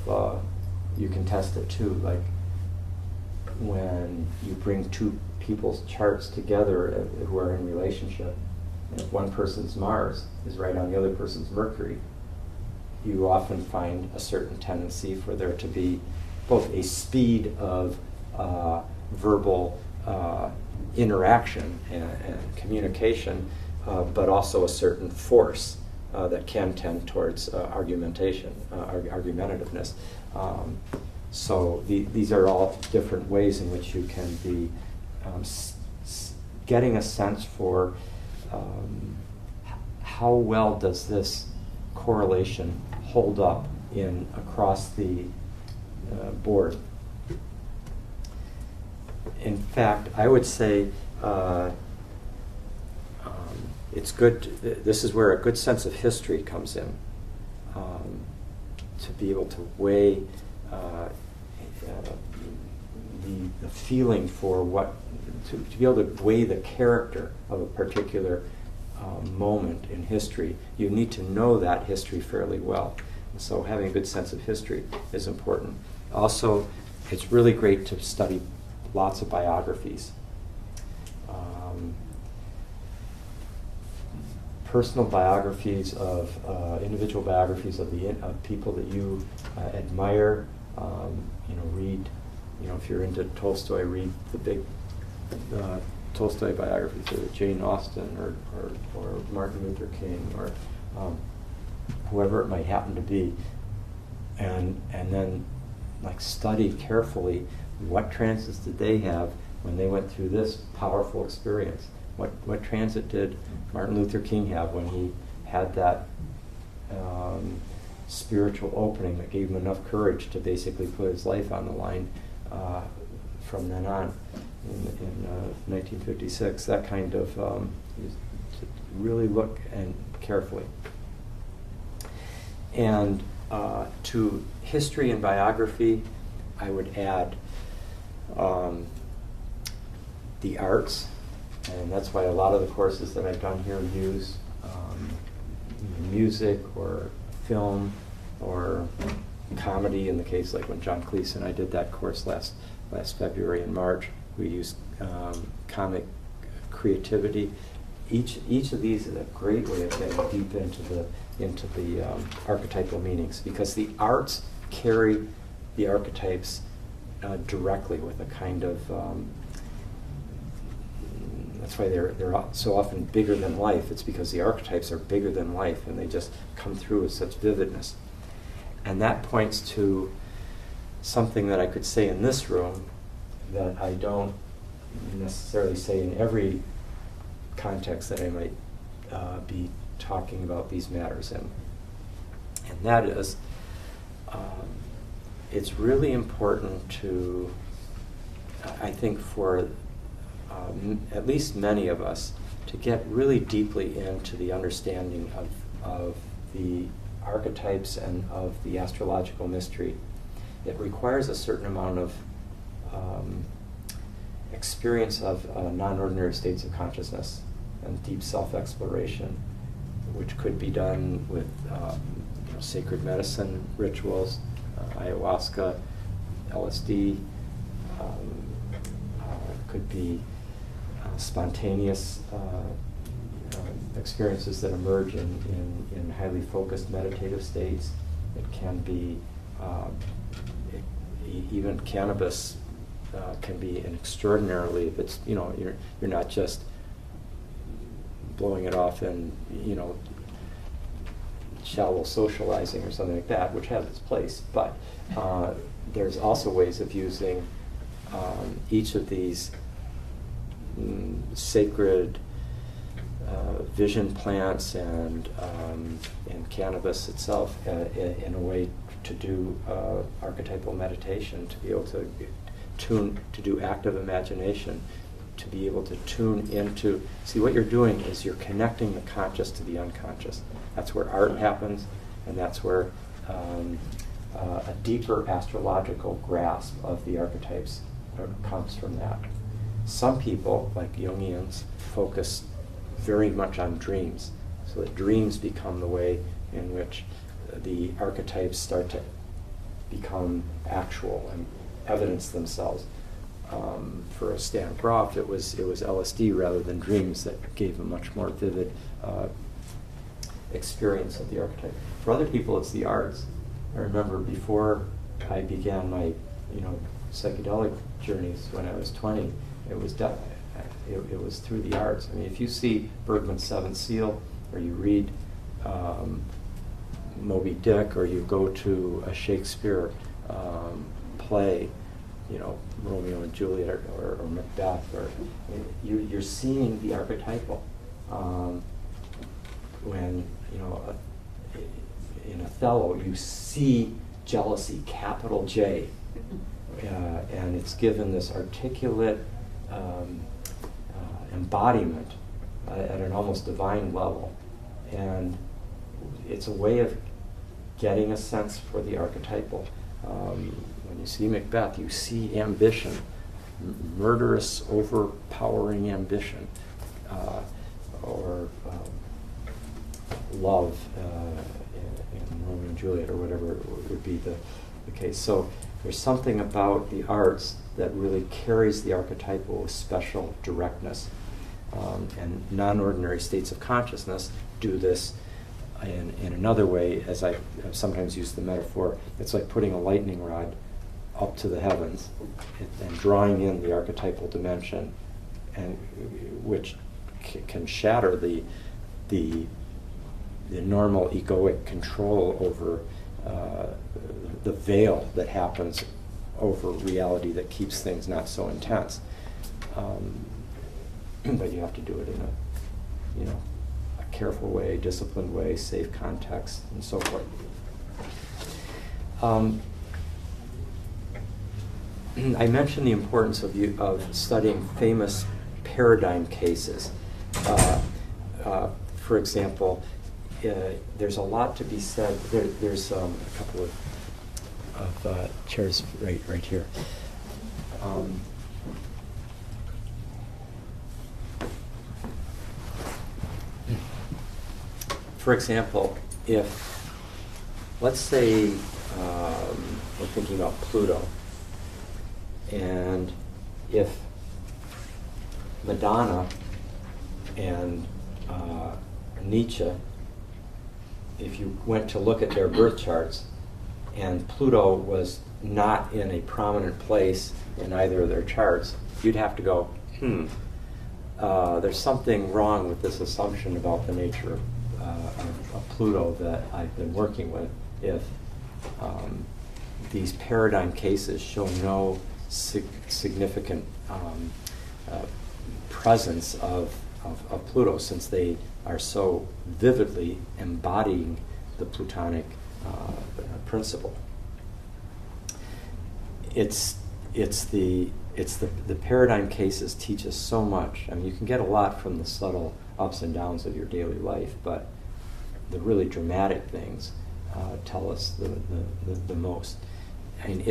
you can test it too, like when you bring two people's charts together who are in relationship, and if one person's Mars is right on the other person's Mercury, you often find a certain tendency for there to be both a speed of verbal interaction and communication, but also a certain force that can tend towards argumentativeness. So these are all different ways in which you can be getting a sense for how well does this correlation hold up across the board. In fact, I would say it's good. This is where a good sense of history comes in, to be able to weigh the feeling for to be able to weigh the character of a particular moment in history. You need to know that history fairly well. And so having a good sense of history is important. Also, it's really great to study lots of biographies. personal biographies of individual biographies of people that you admire. Read. If you're into Tolstoy, read the big Tolstoy biographies, or Jane Austen, or Martin Luther King, or whoever it might happen to be, and then study carefully what transits did they have when they went through this powerful experience. What transit did Martin Luther King have when he had that spiritual opening that gave him enough courage to basically put his life on the line from then on in 1956? That kind of to really look and carefully. And to history and biography, I would add the arts, and that's why a lot of the courses that I've done here use music or film or comedy. In the case like when John Cleese and I did that course last February and March, we used comic creativity. Each of these is a great way of getting deep into the archetypal meanings, because the arts carry the archetypes directly with a kind of that's why they're so often bigger than life. It's because the archetypes are bigger than life, and they just come through with such vividness. And that points to something that I could say in this room that I don't necessarily say in every context that I might be talking about these matters in. And that is, it's really important to, I think for at least many of us, to get really deeply into the understanding of the archetypes and of the astrological mystery. It requires a certain amount of experience of non-ordinary states of consciousness and deep self-exploration, which could be done with sacred medicine rituals, ayahuasca, LSD. Could be spontaneous experiences that emerge in highly focused meditative states. It can be even cannabis can be an extraordinarily, if it's you're not just blowing it off in shallow socializing or something like that, which has its place, but there's also ways of using each of these sacred vision plants and cannabis itself in a way to do archetypal meditation, to be able to do active imagination, to be able to tune into. See, what you're doing is you're connecting the conscious to the unconscious. That's where art happens, and that's where a deeper astrological grasp of the archetypes comes from that. Some people, like Jungians, focus very much on dreams, so that dreams become the way in which the archetypes start to become actual and evidence themselves. For Stan Grof, it was LSD rather than dreams that gave a much more vivid experience of the archetype. For other people, it's the arts. I remember before I began my psychedelic journeys when I was 20, it was through the arts. I mean, if you see Bergman's Seventh Seal, or you read Moby Dick, or you go to a Shakespeare play, Romeo and Juliet or Macbeth, or you're seeing the archetypal. When in Othello you see jealousy, capital J, and it's given this articulate embodiment at an almost divine level, and it's a way of getting a sense for the archetypal. When you see Macbeth, you see ambition, murderous, overpowering ambition, or love in Romeo and Juliet, or whatever would be the case. So there's something about the arts that really carries the archetypal with special directness. And non-ordinary states of consciousness do this in another way, as I sometimes use the metaphor. It's like putting a lightning rod up to the heavens and drawing in the archetypal dimension, and which can shatter the normal egoic control over the veil that happens over reality that keeps things not so intense. But you have to do it in a careful way, disciplined way, safe context, and so forth. I mentioned the importance of studying famous paradigm cases. For example, there's a lot to be said. There's a couple of chairs right here. For example, if, let's say, we're thinking about Pluto, and if Madonna and Nietzsche, if you went to look at their birth charts, and Pluto was not in a prominent place in either of their charts, you'd have to go, there's something wrong with this assumption about the nature of Pluto that I've been working with, if these paradigm cases show no significant presence of Pluto, since they are so vividly embodying the Plutonic principle. It's the paradigm cases teach us so much. I mean, you can get a lot from the subtle ups and downs of your daily life, but the really dramatic things tell us the most. I mean,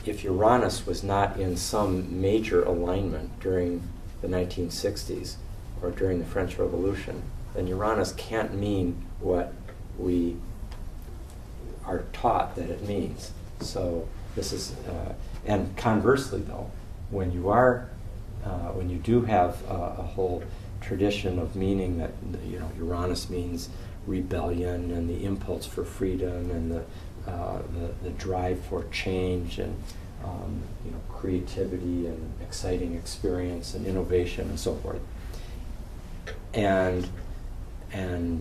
if Uranus was not in some major alignment during the 1960s or during the French Revolution, then Uranus can't mean what we are taught that it means. So this is, and conversely though, when you do have a whole tradition of meaning that Uranus means rebellion and the impulse for freedom and the drive for change and creativity and exciting experience and innovation and so forth. And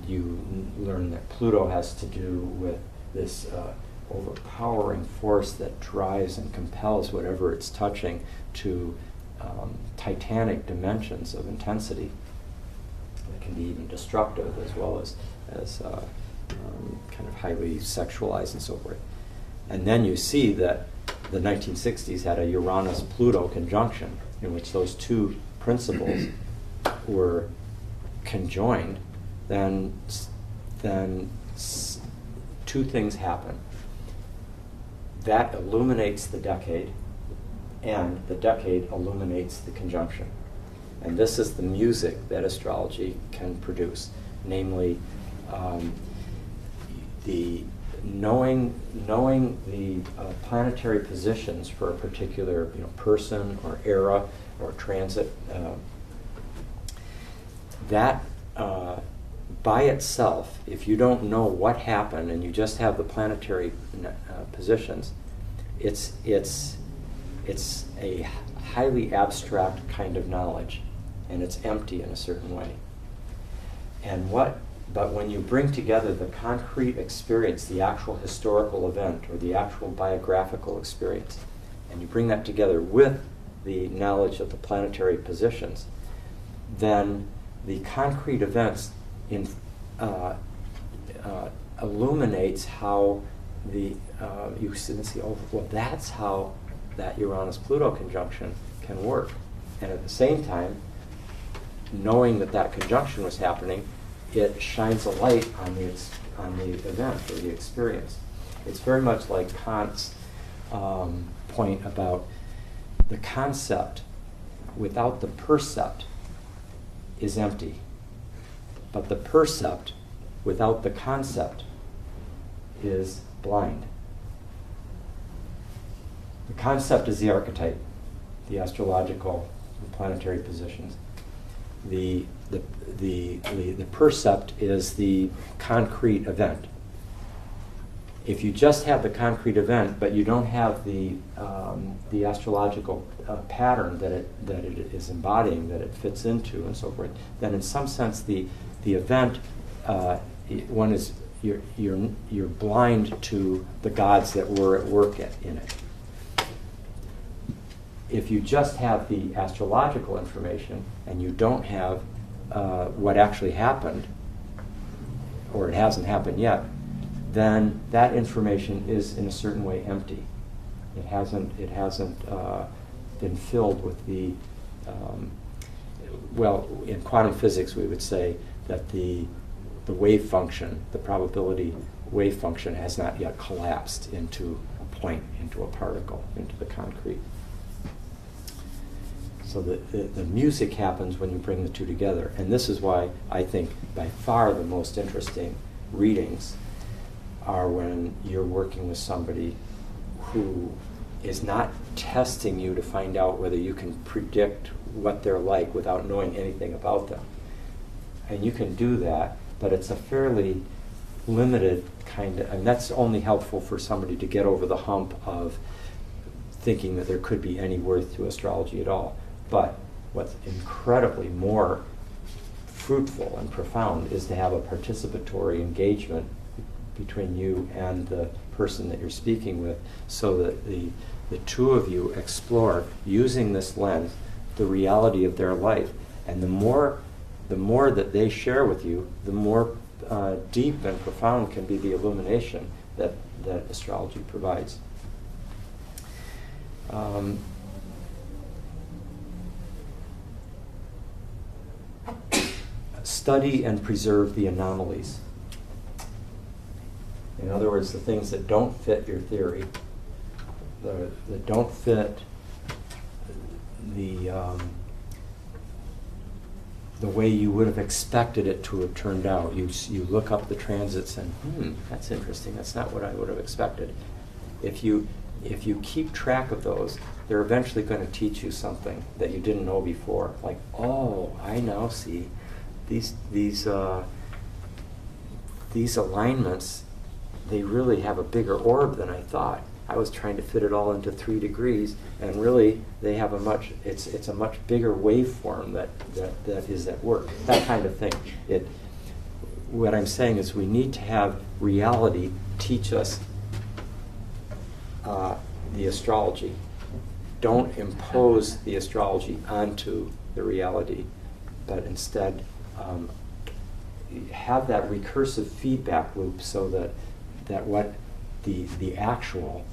you learn that Pluto has to do with this overpowering force that drives and compels whatever it's touching to titanic dimensions of intensity that can be even destructive as well as kind of highly sexualized and so forth. And then you see that the 1960s had a Uranus-Pluto conjunction in which those two principles were conjoined. Then two things happen. That illuminates the decade, and the decade illuminates the conjunction. And this is the music that astrology can produce, namely the knowing the planetary positions for a particular person or era or transit. That by itself, if you don't know what happened and you just have the planetary positions, it's a highly abstract kind of knowledge, and it's empty in a certain way. But when you bring together the concrete experience, the actual historical event or the actual biographical experience, and you bring that together with the knowledge of the planetary positions, then the concrete events illuminates how you see, that's how that Uranus-Pluto conjunction can work. And at the same time, knowing that conjunction was happening, it shines a light on the event or the experience. It's very much like Kant's point about the concept without the percept is empty, but the percept without the concept is blind. The concept is the archetype, the astrological, the planetary positions. the percept is the concrete event. If you just have the concrete event, but you don't have the astrological pattern that it is embodying, that it fits into, and so forth, then in some sense the event, one is you're blind to the gods that were at work in it. If you just have the astrological information and you don't have what actually happened, or it hasn't happened yet, then that information is in a certain way empty. It hasn't been filled with the well, in quantum physics we would say that the wave function, the probability wave function, has not yet collapsed into a point, into a particle, into the concrete. So the music happens when you bring the two together. And this is why I think by far the most interesting readings are when you're working with somebody who is not testing you to find out whether you can predict what they're like without knowing anything about them. And you can do that, but it's a fairly limited kind of, and that's only helpful for somebody to get over the hump of thinking that there could be any worth to astrology at all. But what's incredibly more fruitful and profound is to have a participatory engagement between you and the person that you're speaking with, so that the two of you explore, using this lens, the reality of their life. And the more that they share with you, the more deep and profound can be the illumination that astrology provides. Study and preserve the anomalies. In other words, the things that don't fit your theory, that don't fit the way you would have expected it to have turned out. You look up the transits and, that's interesting, that's not what I would have expected. If you keep track of those, they're eventually going to teach you something that you didn't know before. Like, oh, I now see these alignments, they really have a bigger orb than I thought. I was trying to fit it all into 3 degrees, and really they have it's a much bigger waveform that is at work. That kind of thing. What I'm saying is we need to have reality teach us the astrology. Don't impose the astrology onto the reality, but instead have that recursive feedback loop, so that what the actual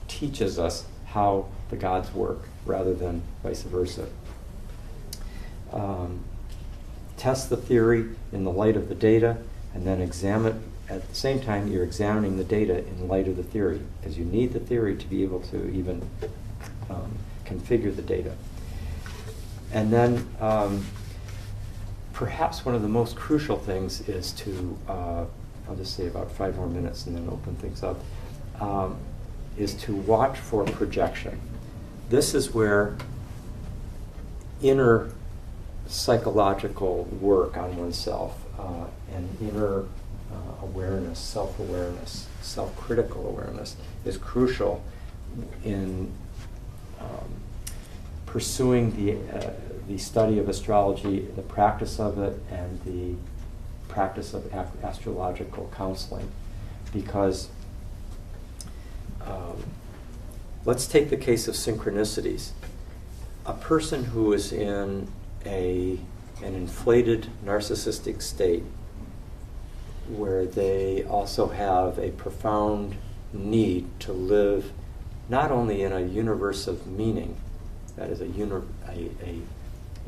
teaches us how the gods work, rather than vice versa. Test the theory in the light of the data, and then examine. At the same time, you're examining the data in light of the theory, because you need the theory to be able to even configure the data. And then perhaps one of the most crucial things is to, I'll just say about 5 more minutes and then open things up, is to watch for projection. This is where inner psychological work on oneself and inner awareness, self-awareness, self-critical awareness is crucial in pursuing the study of astrology, the practice of it, and the practice of astrological counseling. Because let's take the case of synchronicities. A person who is in an inflated narcissistic state, where they also have a profound need to live not only in a universe of meaning, that is a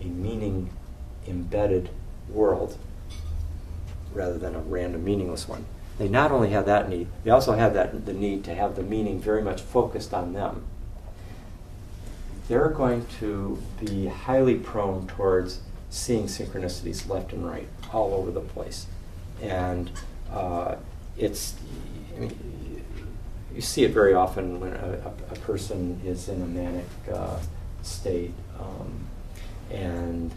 meaning embedded world rather than a random meaningless one. They not only have that need, they also have the need to have the meaning very much focused on them. They're going to be highly prone towards seeing synchronicities left and right all over the place. And you see it very often when a person is in a manic state, and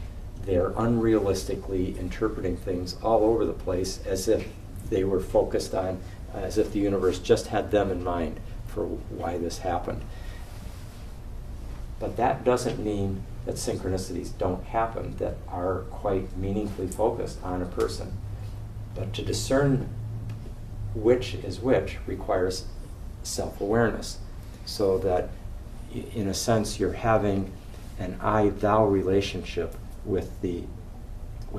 they're unrealistically interpreting things all over the place as if they were focused on, as if the universe just had them in mind for why this happened. But that doesn't mean that synchronicities don't happen that are quite meaningfully focused on a person. But to discern which is which requires self-awareness, so that in a sense you're having an I-thou relationship with the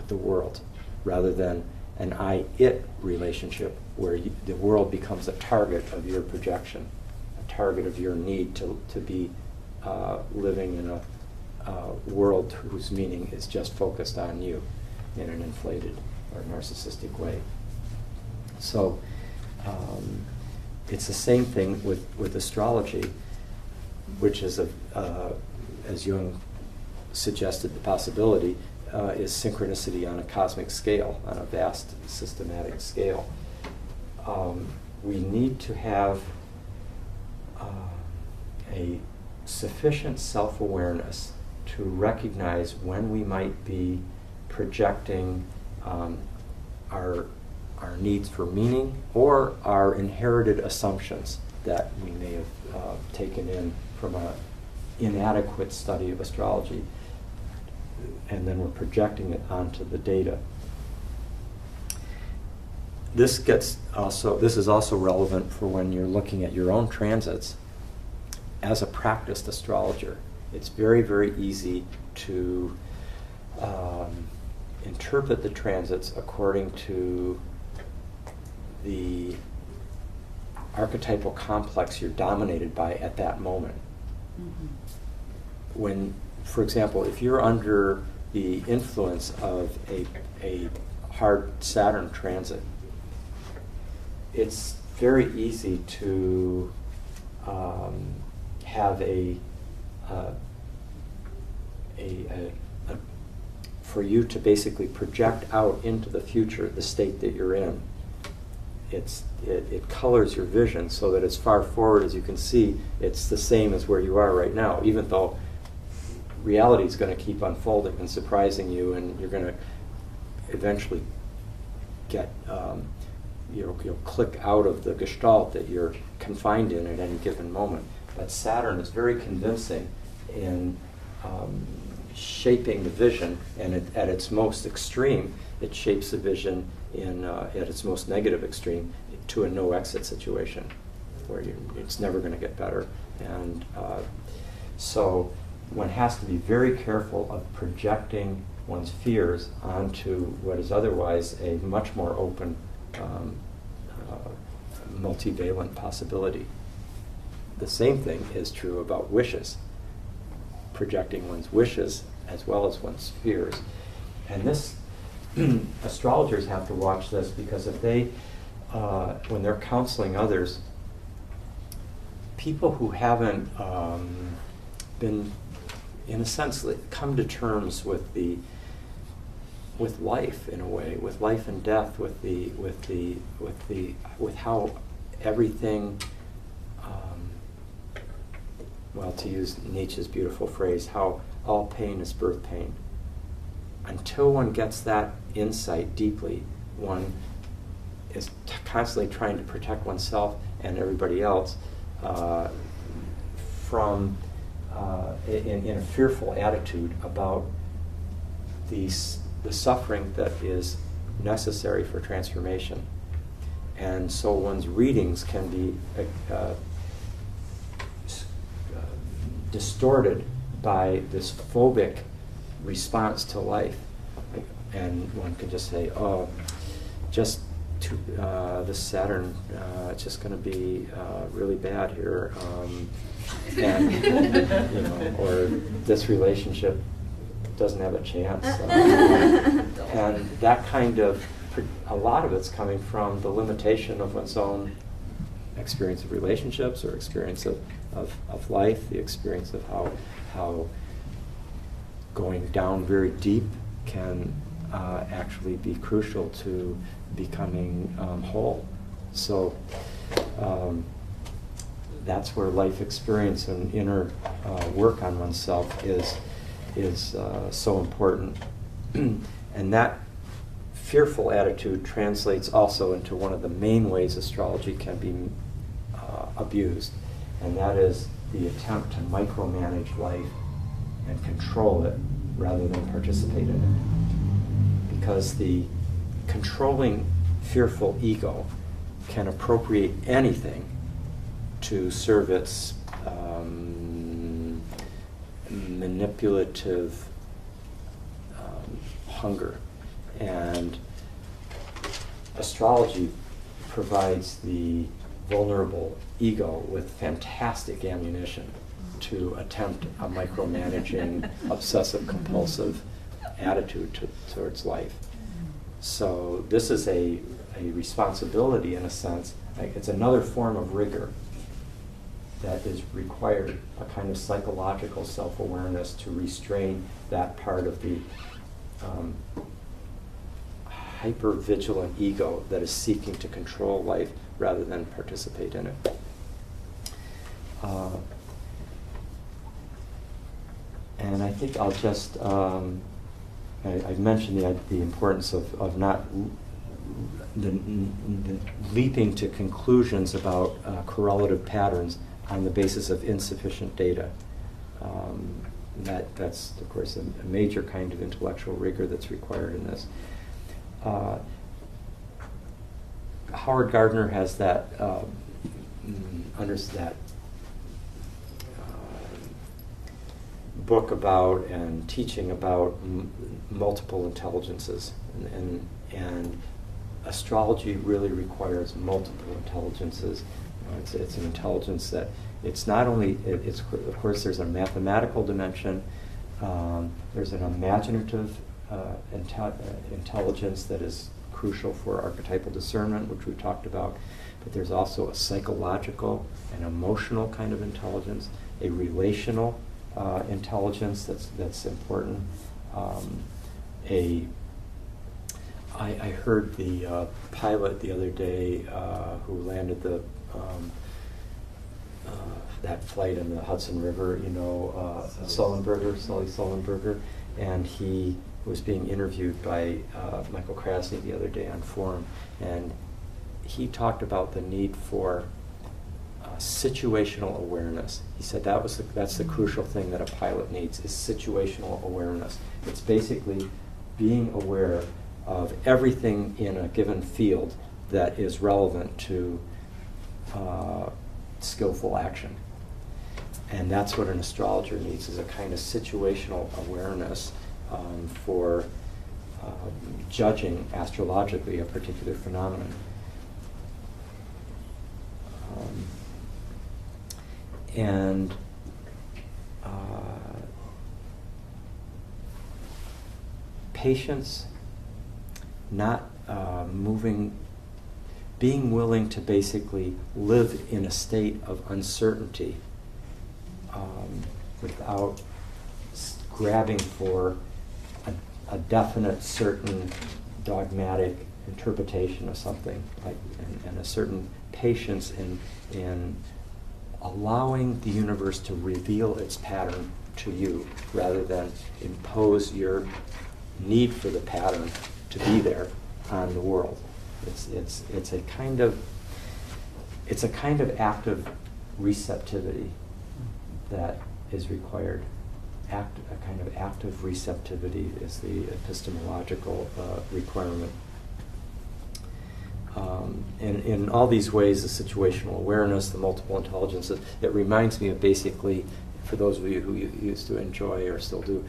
world, rather than an I-it relationship where the world becomes a target of your projection, a target of your need to be living in a world whose meaning is just focused on you in an inflated or narcissistic way. So it's the same thing with astrology, which is, as Jung suggested, the possibility is synchronicity on a cosmic scale, on a vast systematic scale. We need to have a sufficient self-awareness to recognize when we might be projecting our needs for meaning or our inherited assumptions that we may have taken in from an inadequate study of astrology, and then we're projecting it onto the data. This is also relevant for when you're looking at your own transits. As a practiced astrologer, it's very, very easy to interpret the transits according to the archetypal complex you're dominated by at that moment. Mm-hmm. When, for example, if you're under the influence of a hard Saturn transit, it's very easy to have for you to basically project out into the future the state that you're in. It colors your vision so that as far forward as you can see, it's the same as where you are right now, even though reality is going to keep unfolding and surprising you, and you're going to eventually get you'll click out of the gestalt that you're confined in at any given moment. But Saturn is very convincing in shaping the vision, and at its most extreme, it shapes the vision at its most negative extreme to a no-exit situation, where it's never going to get better. And so one has to be very careful of projecting one's fears onto what is otherwise a much more open, multivalent possibility. The same thing is true about wishes, projecting one's wishes as well as one's fears. And this, astrologers have to watch this, because if they, when they're counseling others, people who haven't been, in a sense, come to terms with life in a way, with life and death, with how everything, well, to use Nietzsche's beautiful phrase, how all pain is birth pain. Until one gets that insight deeply, one is constantly trying to protect oneself and everybody else from in a fearful attitude about the suffering that is necessary for transformation. And so one's readings can be distorted by this phobic response to life. And one can just say, oh, this Saturn, it's just going to be really bad here. And, or this relationship doesn't have a chance. And that kind of, a lot of it's coming from the limitation of one's own experience of relationships or experience of life, the experience of how going down very deep can actually be crucial to becoming whole. So that's where life experience and inner work on oneself is so important. And that fearful attitude translates also into one of the main ways astrology can be abused, and that is the attempt to micromanage life and control it rather than participate in it. Because the controlling, fearful ego can appropriate anything to serve its manipulative hunger. And astrology provides the vulnerable ego with fantastic ammunition to attempt a micromanaging, obsessive-compulsive attitude towards life. So this is a responsibility, in a sense. It's another form of rigor that is required, a kind of psychological self-awareness to restrain that part of the hyper-vigilant ego that is seeking to control life rather than participate in it. And I think I'll just, I've mentioned the importance of not the leaping to conclusions about correlative patterns on the basis of insufficient data. That's, of course, a major kind of intellectual rigor that's required in this. Howard Gardner has that book about and teaching about multiple intelligences, and astrology really requires multiple intelligences. It's an intelligence that it's not only it's of course there's a mathematical dimension, there's an imaginative intelligence that is crucial for archetypal discernment, which we talked about, but there's also a psychological and emotional kind of intelligence, a relational intelligence that's important. I heard the pilot the other day who landed that flight in the Hudson River, Sully Sullenberger, and he was being interviewed by Michael Krasny the other day on Forum, and he talked about the need for situational awareness. He said that's the crucial thing that a pilot needs, is situational awareness. It's basically being aware of everything in a given field that is relevant to skillful action. And that's what an astrologer needs, is a kind of situational awareness for judging astrologically a particular phenomenon. And patience, not being willing to basically live in a state of uncertainty without grabbing for a definite, certain dogmatic interpretation of something, and a certain patience in allowing the universe to reveal its pattern to you rather than impose your need for the pattern to be there on the world. It's a kind of active receptivity that is required. A kind of active receptivity is the epistemological requirement. In all these ways, the situational awareness, the multiple intelligences, it reminds me of basically, for those of you who used to enjoy or still do,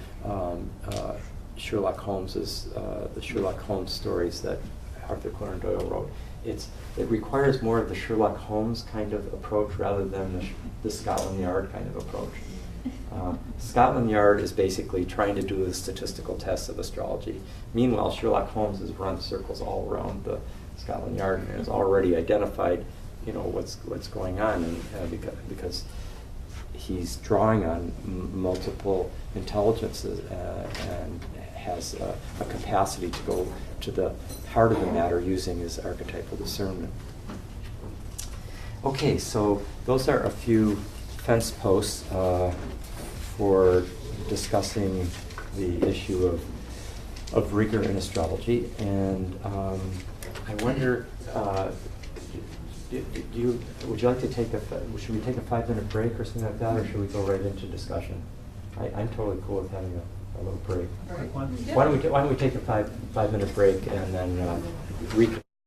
Sherlock Holmes's the Sherlock Holmes stories that Arthur Conan Doyle wrote. It requires more of the Sherlock Holmes kind of approach rather than the Scotland Yard kind of approach. Scotland Yard is basically trying to do the statistical tests of astrology. Meanwhile, Sherlock Holmes has run circles all around the Scotland Yard and has already identified, what's going on, and because he's drawing on multiple intelligences and has a capacity to go to the heart of the matter using his archetypal discernment. Okay, so those are a few fence posts for discussing the issue of rigor in astrology. And I wonder, would you like to take should we take a 5-minute break or something like that, or should we go right into discussion? I'm totally cool with having a little break. All right. Why don't we take a 5-minute break and then